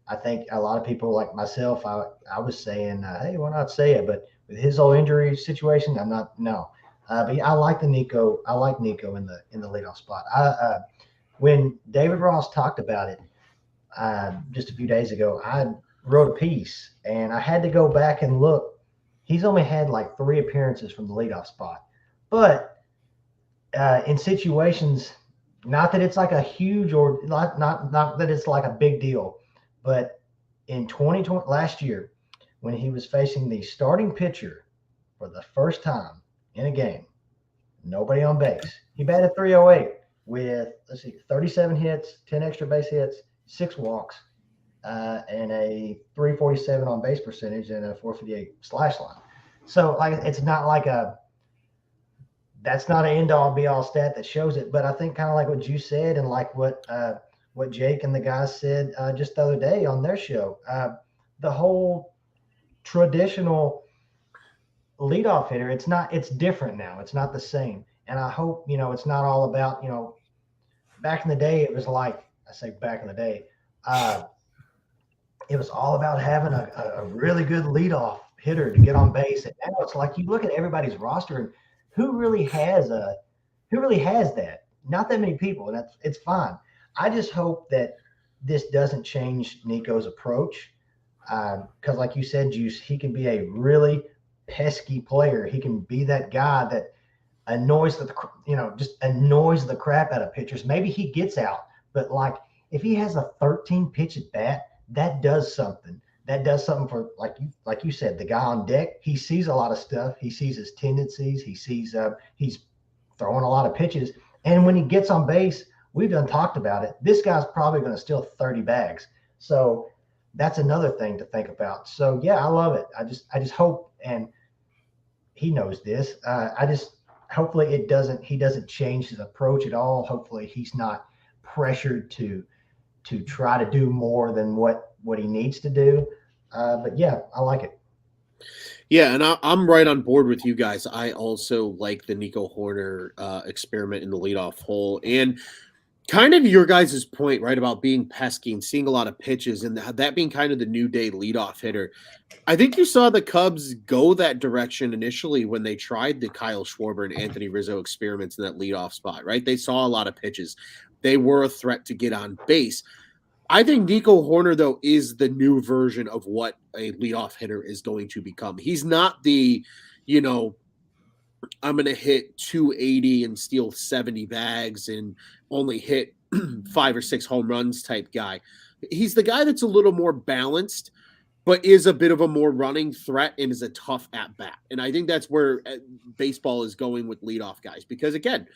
I think a lot of people like myself, I was saying, hey, why not Seiya? But with his whole injury situation, I'm not. No. But I like Nico. I like Nico in the leadoff spot. When David Ross talked about it just a few days ago, I wrote a piece and I had to go back and look. He's only had like 3 appearances from the leadoff spot, but in situations, not that it's like a huge or not that it's like a big deal, but in 2020 last year, when he was facing the starting pitcher for the first time in a game, nobody on base, he batted .308 with 37 hits, 10 extra base hits, 6 walks, and a .347 on base percentage and a .458 slash line. So it's not like that's not an end all be all stat that shows it. But I think kind of like what you said and like what Jake and the guys said just the other day on their show, the whole traditional leadoff hitter. It's different now. It's not the same. And I hope, it's not all about, back in the day, it was like, I say back in the day, it was all about having a really good leadoff hitter to get on base. And now it's like you look at everybody's roster and who really has that? Not that many people, and it's fine. I just hope that this doesn't change Nico's approach. Because like you said, Juice, he can be a really pesky player. He can be that guy that just annoys the crap out of pitchers. Maybe he gets out, but like if he has a 13 pitch at bat, that does something. That does something for like you said, the guy on deck. He sees a lot of stuff. He sees his tendencies. He sees he's throwing a lot of pitches, and when he gets on base, we've done talked about it. This guy's probably going to steal 30 bags. So that's another thing to think about. So yeah, I love it. I just hope, and he knows this. Hopefully he doesn't change his approach at all. Hopefully he's not pressured to try to do more than what he needs to do. But yeah, I like it. Yeah, and I'm right on board with you guys. I also like the Nico Hoerner experiment in the leadoff hole. And kind of your guys' point, right, about being pesky and seeing a lot of pitches and that being kind of the new day leadoff hitter. I think you saw the Cubs go that direction initially when they tried the Kyle Schwarber and Anthony Rizzo experiments in that leadoff spot, right? They saw a lot of pitches. They were a threat to get on base. I think Nico Hoerner, though, is the new version of what a leadoff hitter is going to become. He's not the, I'm going to hit 280 and steal 70 bags and only hit 5 or 6 home runs type guy. He's the guy that's a little more balanced, but is a bit of a more running threat and is a tough at bat. And I think that's where baseball is going with leadoff guys. Because again,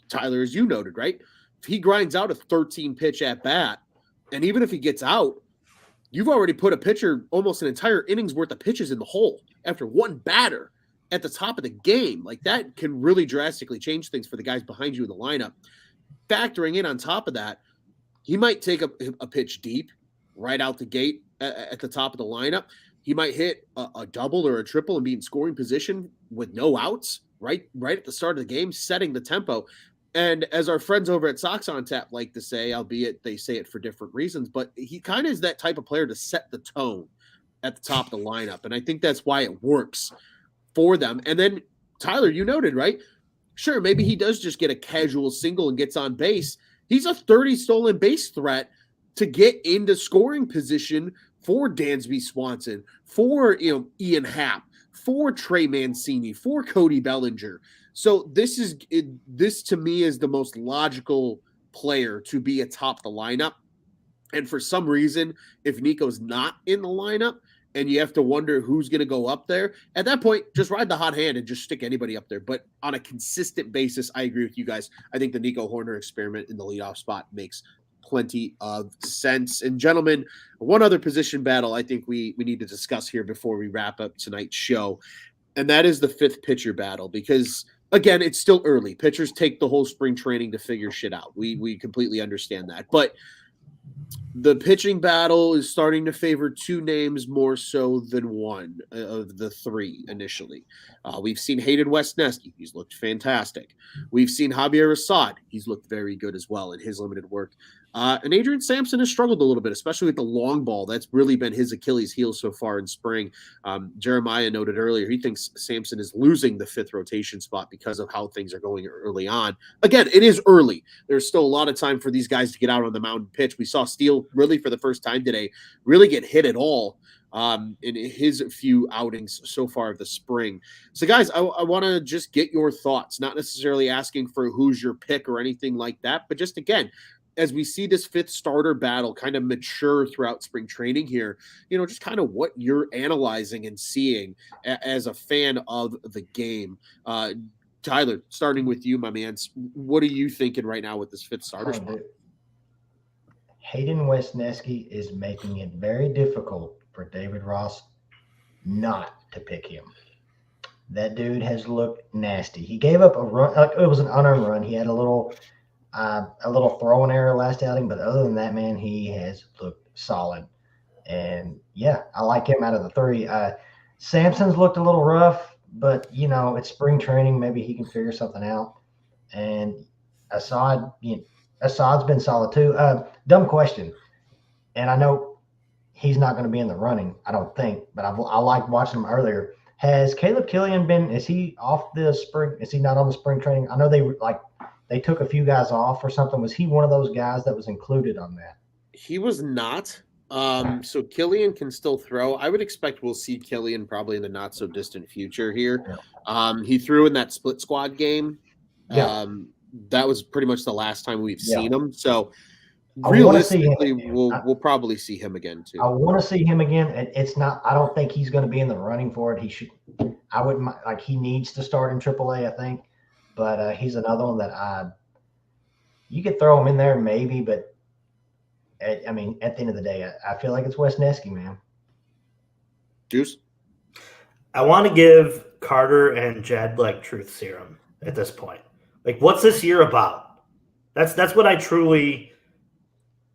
Tyler, as you noted, right? If he grinds out a 13 pitch at bat, and even if he gets out, you've already put a pitcher almost an entire inning's worth of pitches in the hole after one batter at the top of the game. Like that can really drastically change things for the guys behind you in the lineup. Factoring in on top of that, he might take a pitch deep right out the gate at the top of the lineup. He might hit a double or a triple and be in scoring position with no outs right at the start of the game, setting the tempo. And as our friends over at Sox on Tap like to say, albeit they say it for different reasons, but he kind of is that type of player to set the tone at the top of the lineup. And I think that's why it works for them. And then, Tyler, you noted, right? Sure, maybe he does just get a casual single and gets on base. He's a 30 stolen base threat to get into scoring position for Dansby Swanson, for Ian Happ, for Trey Mancini, for Cody Bellinger. So this to me is the most logical player to be atop the lineup. And for some reason, if Nico's not in the lineup and you have to wonder who's going to go up there, at that point, just ride the hot hand and just stick anybody up there. But on a consistent basis, I agree with you guys. I think the Nico Hoerner experiment in the leadoff spot makes plenty of sense. And gentlemen, one other position battle I think we need to discuss here before we wrap up tonight's show, and that is the fifth pitcher battle, because again, it's still early. Pitchers take the whole spring training to figure shit out. We completely understand that. But the pitching battle is starting to favor two names more so than one of the three initially. We've seen Hayden Wesneski. He's looked fantastic. We've seen Javier Assad. He's looked very good as well in his limited work. And Adrian Sampson has struggled a little bit, especially with the long ball. That's really been his Achilles heel so far in spring. Jeremiah noted earlier, he thinks Sampson is losing the fifth rotation spot because of how things are going early on. Again, it is early. There's still a lot of time for these guys to get out on the mound and pitch. We saw Steele really for the first time today really get hit at all in his few outings so far of the spring. So guys, I want to just get your thoughts, not necessarily asking for who's your pick or anything like that, but just again, as we see this fifth starter battle kind of mature throughout spring training here, just kind of what you're analyzing and seeing as a fan of the game. Tyler, starting with you, my man, what are you thinking right now with this fifth starter spot? Hayden Wesneski is making it very difficult for David Ross not to pick him. That dude has looked nasty. He gave up a run. It was an unearned run. He had a little throwing error last outing, but other than that, man, he has looked solid. And yeah, I like him out of the three. Sampson's looked a little rough, but it's spring training. Maybe he can figure something out. And Assad's been solid too. Dumb question, and I know he's not going to be in the running, I don't think, but I liked watching him earlier. Has Caleb Killian been? Is he off the spring? Is he not on the spring training? I know they took a few guys off or something. Was he one of those guys that was included on that? He was not. So Killian can still throw. I would expect we'll see Killian probably in the not so distant future here. He threw in that split squad game. Yeah. That was pretty much the last time we've Yeah. seen him. So I wanna see him realistically, again. we'll probably see him again too. I want to see him again. It's not. I don't think he's going to be in the running for it. He should. I wouldn't like. He needs to start in AAA, I think. But he's another one that you could throw him in there maybe, but at the end of the day, I feel like it's Wesneski, man. Juice. I want to give Carter and Jed like truth serum at this point. Like, what's this year about? That's what I truly.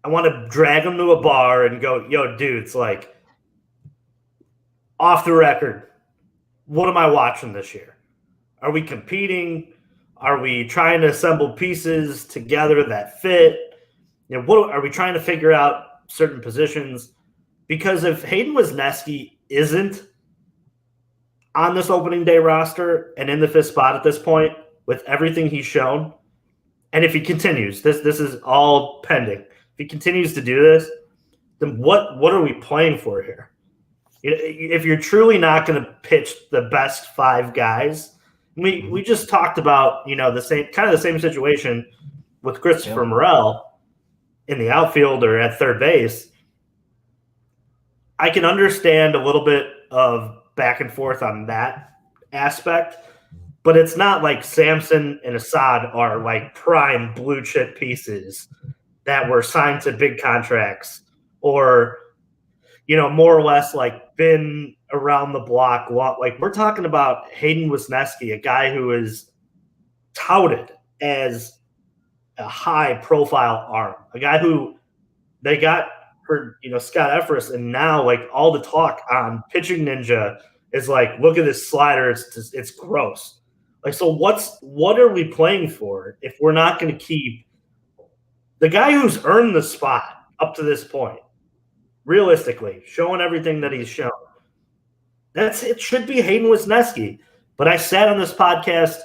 I want to drag them to a bar and go, yo, dudes, like, off the record, what am I watching this year? Are we competing? Are we trying to assemble pieces together that fit? What are we trying to figure out certain positions? Because if Hayden Wesneski isn't on this opening day roster and in the fifth spot at this point with everything he's shown, and if he continues, this is all pending. If he continues to do this, then what are we playing for here? If you're truly not going to pitch the best five guys, we just talked about the same situation with Christopher Morel in the outfield or at third base. I can understand a little bit of back and forth on that aspect, but it's not like Samson and Assad are like prime blue chip pieces that were signed to big contracts or, more or less like been around the block. Like we're talking about Hayden Wesneski, a guy who is touted as a high profile arm, a guy who they got for, Scott Effross. And now like all the talk on Pitching Ninja is like, look at this slider. It's gross. Like, so what are we playing for if we're not going to keep the guy who's earned the spot up to this point, realistically, showing everything that he's shown? It should be Hayden Wesneski. But I sat on this podcast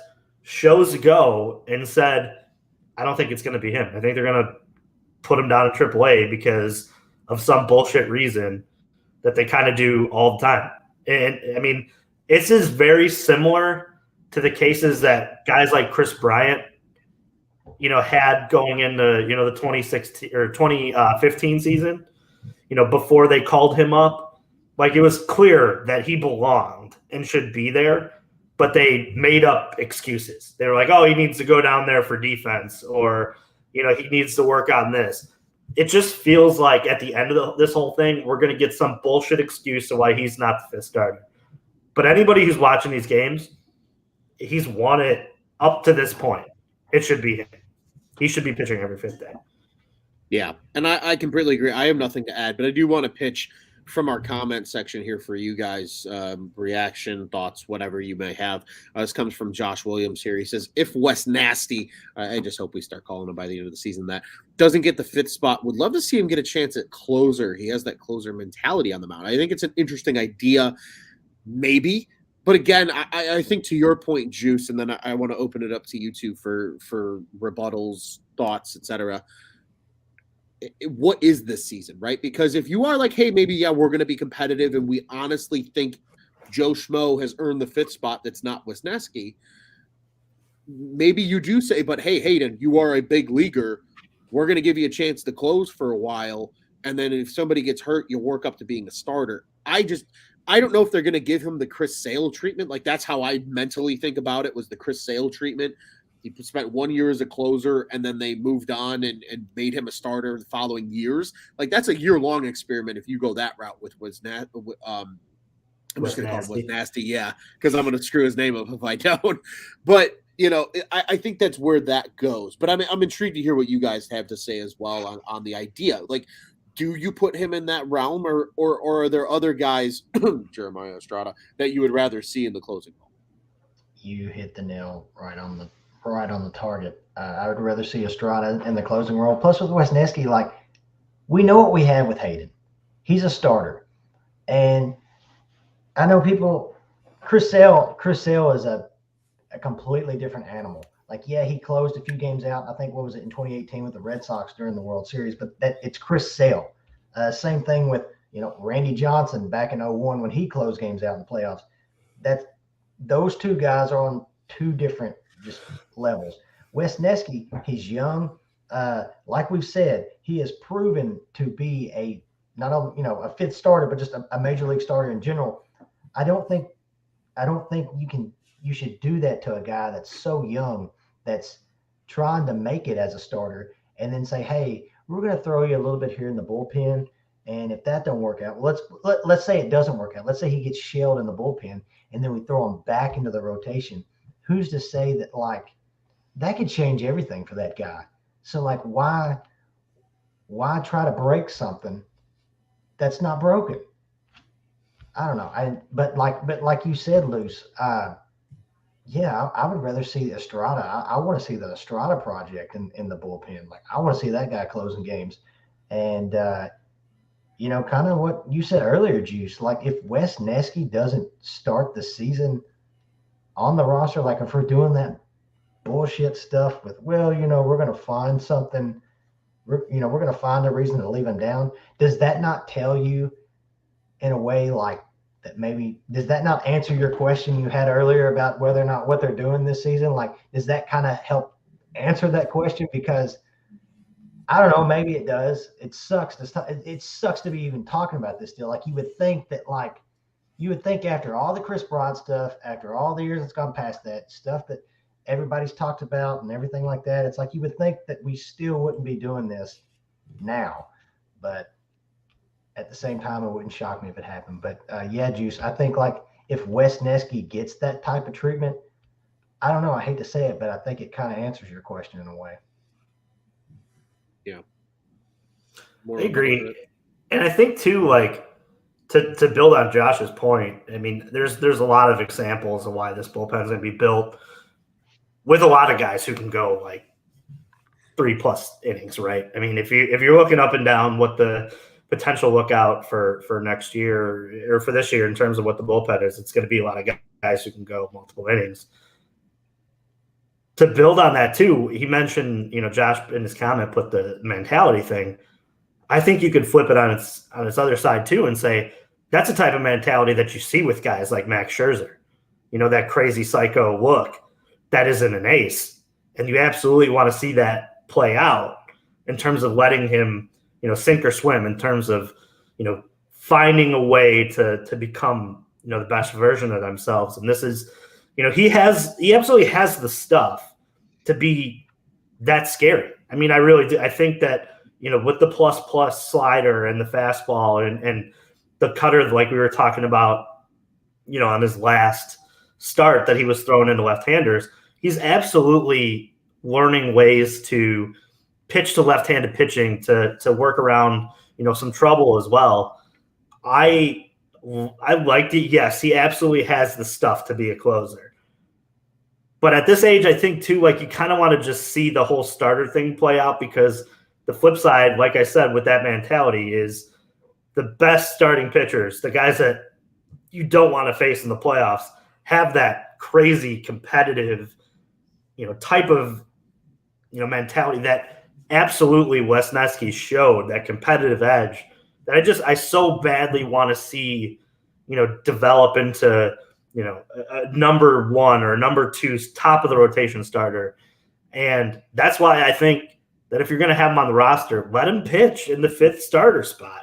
shows ago and said, I don't think it's going to be him. I think they're going to put him down in AAA because of some bullshit reason that they kind of do all the time. And I mean, this is very similar to the cases that guys like Chris Bryant, had going into, the 2016 or 2015 season, before they called him up. Like, it was clear that he belonged and should be there, but they made up excuses. They were like, oh, he needs to go down there for defense, or, he needs to work on this. It just feels like at the end of this whole thing, we're going to get some bullshit excuse to why he's not the fifth starter. But anybody who's watching these games, he's won it up to this point. It should be him. He should be pitching every fifth day. Yeah, and I completely agree. I have nothing to add, but I do want to pitch from our comment section here for you guys, reaction, thoughts, whatever you may have. This comes from Josh Williams here. He says, if Wesneski, I just hope we start calling him by the end of the season, that doesn't get the fifth spot, would love to see him get a chance at closer. He has that closer mentality on the mound. I think it's an interesting idea, maybe. But again, I think to your point, Juice, and then I want to open it up to you two for rebuttals, thoughts, etc. What is this season, right? Because if you are like, hey, maybe, yeah, we're going to be competitive and we honestly think Joe Schmo has earned the fifth spot that's not Wesneski, maybe you do say, but hey, Hayden, you are a big leaguer. We're going to give you a chance to close for a while. And then if somebody gets hurt, you work up to being a starter. I don't know if they're going to give him the Chris Sale treatment. Like, that's how I mentally think about it, was the Chris Sale treatment. He spent 1 year as a closer, and then they moved on and made him a starter the following years. Like, that's a year-long experiment if you go that route with I'm just going to call him Wesnasty, yeah, because I'm going to screw his name up if I don't. But, I think that's where that goes. But I'm intrigued to hear what you guys have to say as well on the idea. Like, do you put him in that realm, or are there other guys, Jeremiah Estrada, that you would rather see in the closing role? you hit the nail right on the target. I would rather see Estrada in the closing role. Plus, with Wesneski, like we know what we have with Hayden. He's a starter, and I know people. Chris Sale is a completely different animal. Like, yeah, he closed a few games out. I think what was it in 2018 with the Red Sox during the World Series, but it's Chris Sale. Same thing with Randy Johnson back in 2001 when he closed games out in the playoffs. Those two guys are on two different just levels. Wesneski, he's young. Like we've said, he has proven to be not only a fifth starter, but just a major league starter in general. I don't think you should do that to a guy that's so young, that's trying to make it as a starter, and then say, hey, we're going to throw you a little bit here in the bullpen. And if that don't work out, let's say it doesn't work out. Let's say he gets shelled in the bullpen, and then we throw him back into the rotation. Who's to say that that could change everything for that guy? So why try to break something that's not broken? I don't know. But like you said, Luce, yeah, I would rather see Estrada. I want to see the Estrada project in the bullpen. Like I want to see that guy closing games, and kind of what you said earlier, Juice. Like if Wesneski doesn't start the season on the roster, like if we're doing that bullshit stuff with, we're going to find something, we're going to find a reason to leave him down. Does that not tell you in a way that maybe, does that not answer your question you had earlier about whether or not what they're doing this season? Like, does that kind of help answer that question? Because I don't know, maybe it does. It sucks to be even talking about this deal. Like you would think after all the Chris Broad stuff, after all the years that's gone past that stuff that everybody's talked about and everything like that, it's like you would think that we still wouldn't be doing this now. But at the same time, it wouldn't shock me if it happened. But yeah, Juice, I think if Wesneski gets that type of treatment, I don't know, I hate to say it, but I think it kind of answers your question in a way. Yeah. I agree. And I think too, to build on Josh's point, I mean, there's a lot of examples of why this bullpen is going to be built with a lot of guys who can go 3+ innings, right? I mean, if you're looking up and down what the potential lookout for next year or for this year in terms of what the bullpen is, it's going to be a lot of guys who can go multiple innings. To build on that too, he mentioned, Josh in his comment put the mentality thing. I think you could flip it on its other side too and say that's a type of mentality that you see with guys like Max Scherzer, that crazy psycho look that isn't an ace, and you absolutely want to see that play out in terms of letting him, sink or swim, in terms of, finding a way to become, the best version of themselves. And this is, he absolutely has the stuff to be that scary. I mean, I really do. I think that, with the plus slider and the fastball and the cutter, like we were talking about, on his last start that he was throwing into left-handers, he's absolutely learning ways to pitch to left-handed pitching to work around, some trouble as well. I liked it. Yes, he absolutely has the stuff to be a closer. But at this age, I think too, you kind of want to just see the whole starter thing play out, because the flip side, like I said, with that mentality is the best starting pitchers, the guys that you don't want to face in the playoffs, have that crazy competitive, type of, mentality that absolutely Wesneski showed, that competitive edge that I so badly want to see, develop into, a number one or number two top of the rotation starter. And that's why I think that if you're going to have him on the roster, let him pitch in the 5th starter spot.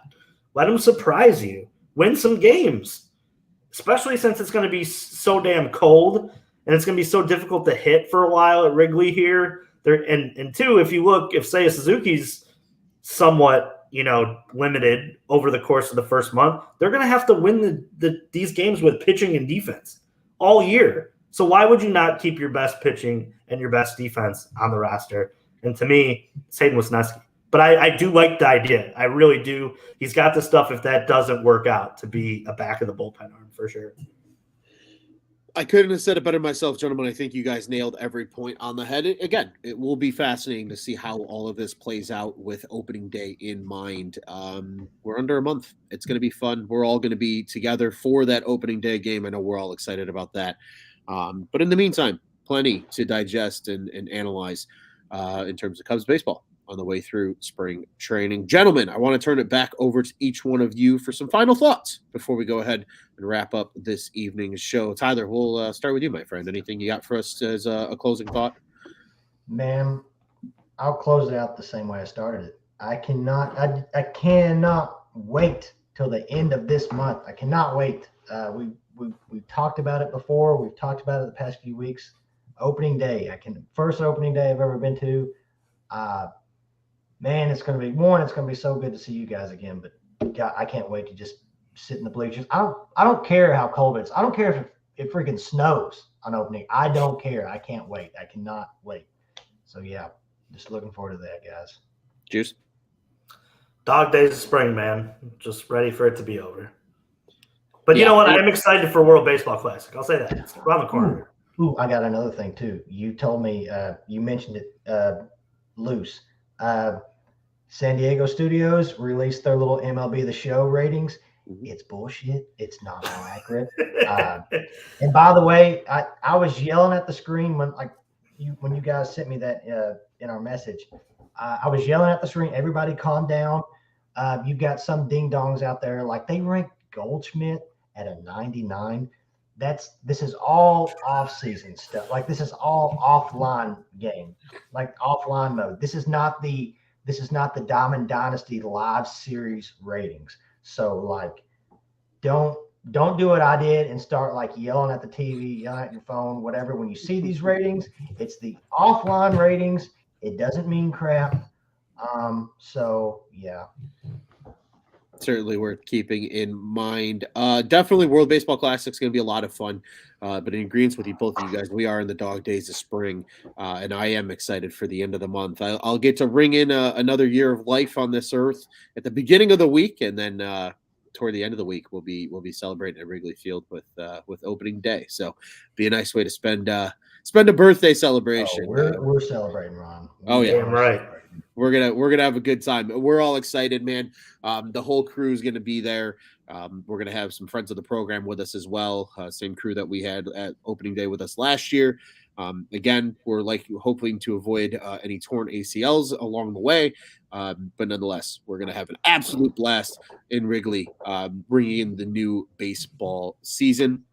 Let him surprise you, win some games, especially since it's going to be so damn cold and it's going to be so difficult to hit for a while at Wrigley here. And two, if Seiya Suzuki's somewhat, limited over the course of the first month, they're going to have to win these games with pitching and defense all year. So why would you not keep your best pitching and your best defense on the roster? And to me, it's Hayden Wesneski. But I do like the idea. I really do. He's got the stuff, if that doesn't work out, to be a back of the bullpen arm for sure. I couldn't have said it better myself, gentlemen. I think you guys nailed every point on the head. Again, it will be fascinating to see how all of this plays out with opening day in mind. We're under a month. It's going to be fun. We're all going to be together for that opening day game. I know we're all excited about that. But in the meantime, plenty to digest and analyze in terms of Cubs baseball on the way through spring training. Gentlemen, I want to turn it back over to each one of you for some final thoughts before we go ahead and wrap up this evening's show. Tyler, we'll start with you, my friend. Anything you got for us as a closing thought? Man, I'll close it out the same way I started it. I cannot wait till the end of this month. I cannot wait. We've talked about it before. We've talked about it the past few weeks. Opening day. First opening day I've ever been to. Man, it's going to be so good to see you guys again. But God, I can't wait to just sit in the bleachers. I don't care how cold it is. I don't care if it freaking snows on opening. I don't care. I can't wait. I cannot wait. So yeah, just looking forward to that, guys. Juice? Dog days of spring, man. Just ready for it to be over. But you know what? I'm excited for World Baseball Classic. I'll say that. It's around the corner. Ooh, I got another thing too. You told me, you mentioned it loose. San Diego Studios released their little MLB The Show ratings. It's bullshit. It's not all accurate. And by the way, I was yelling at the screen when you guys sent me that in our message. I was yelling at the screen. Everybody calm down. You've got some ding dongs out there. Like they ranked Goldschmidt at a 99. This is all off-season stuff. Like this is all offline game, like offline mode. This is not the Diamond Dynasty live series ratings. So like, don't do what I did and start like yelling at the TV, yelling at your phone, whatever. When you see these ratings, it's the offline ratings. It doesn't mean crap. So yeah. Certainly worth keeping in mind. Definitely World Baseball Classic is going to be a lot of fun. But in agreement with you, both of you guys, we are in the dog days of spring, and I am excited for the end of the month. I'll get to ring in another year of life on this earth at the beginning of the week, and then toward the end of the week, we'll be celebrating at Wrigley Field with opening day. So, be a nice way to spend a birthday celebration. Oh, we're celebrating, Ron. Oh yeah, right. We're gonna have a good time. We're all excited, man. The whole crew is gonna be there. We're gonna have some friends of the program with us as well. Same crew that we had at opening day with us last year. Again, we're hoping to avoid any torn ACLs along the way, but nonetheless, we're gonna have an absolute blast in Wrigley, bringing in the new baseball season.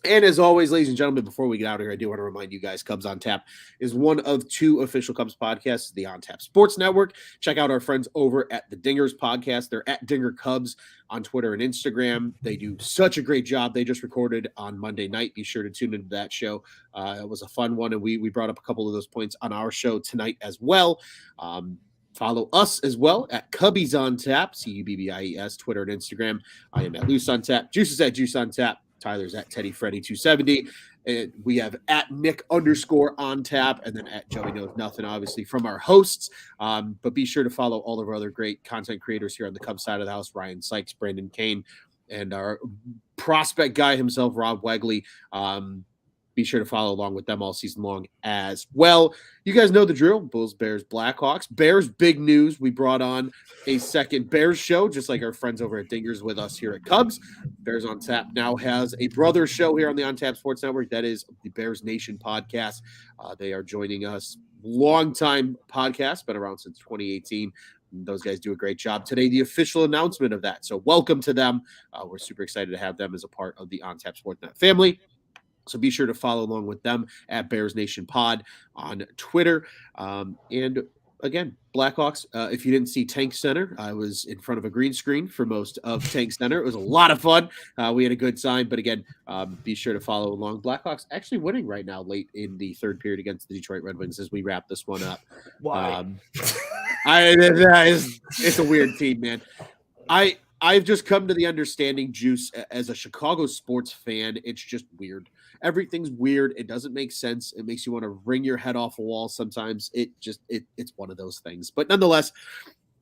And as always, ladies and gentlemen, before we get out of here, I do want to remind you guys, Cubs on Tap is one of two official Cubs podcasts, the On Tap Sports Network. Check out our friends over at the Dingers podcast. They're at Dinger Cubs on Twitter and Instagram. They do such a great job. They just recorded on Monday night. Be sure to tune into that show. It was a fun one, and we brought up a couple of those points on our show tonight as well. Follow us as well at Cubbies on Tap, CUBBIES, Twitter and Instagram. I am at Loose on Tap. Juice is at Juice on Tap. Tyler's at Teddy Freddy 270. And we have at Nick_on tap, and then at Joey Knows Nothing, obviously, from our hosts. But be sure to follow all of our other great content creators here on the Cubs side of the house: Ryan Sykes, Brandon Kane, and our prospect guy himself, Rob Wegley. Be sure to follow along with them all season long as well. You guys know the drill. Bulls, Bears, Blackhawks. Bears, big news. We brought on a second Bears show, just like our friends over at Dingers with us here at Cubs. Bears on Tap now has a brother show here on the On Tap Sports Network. That is the Bears Nation podcast. They are joining us. Long-time podcast, been around since 2018. Those guys do a great job. Today, the official announcement of that. So welcome to them. We're super excited to have them as a part of the On Tap Sports Net family. So be sure to follow along with them at Bears Nation Pod on Twitter. And again, Blackhawks, if you didn't see Tank Center, I was in front of a green screen for most of Tank Center. It was a lot of fun. We had a good time. But again, be sure to follow along. Blackhawks actually winning right now late in the third period against the Detroit Red Wings as we wrap this one up. Why? It's a weird team, man. I've just come to the understanding, Juice, as a Chicago sports fan, it's just weird. Everything's weird. It doesn't make sense. It makes you want to wring your head off a wall sometimes. It's one of those things. But nonetheless,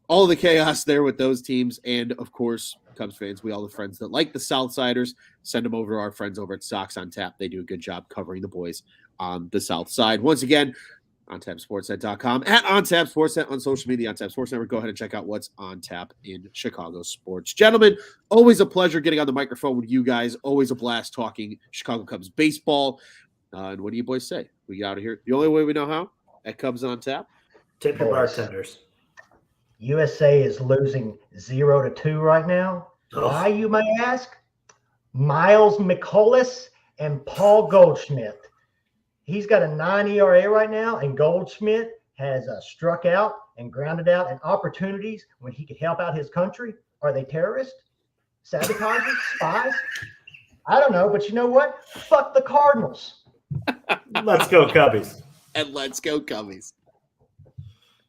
all the chaos there with those teams. And of course, Cubs fans, we all the friends that like the Southsiders, send them over to our friends over at Sox on Tap. They do a good job covering the boys on the South Side. Once again, OnTapSportsNet.com, at OnTapSportsNet on social media, OnTap Sports Network. Go ahead and check out what's on tap in Chicago sports. Gentlemen, always a pleasure getting on the microphone with you guys. Always a blast talking Chicago Cubs baseball. And what do you boys say? We get out of here the only way we know how, at Cubs on Tap. Tip your Boys. bartenders. USA is losing 0-2 right now. Oh. Why, you may ask? Miles McCullis and Paul Goldschmidt. He's got a 9 ERA right now, and Goldschmidt has struck out and grounded out in opportunities when he could help out his country. Are they terrorists? Sabotagers? Spies? I don't know, but you know what? Fuck the Cardinals. Let's go, Cubbies. And let's go, Cubbies.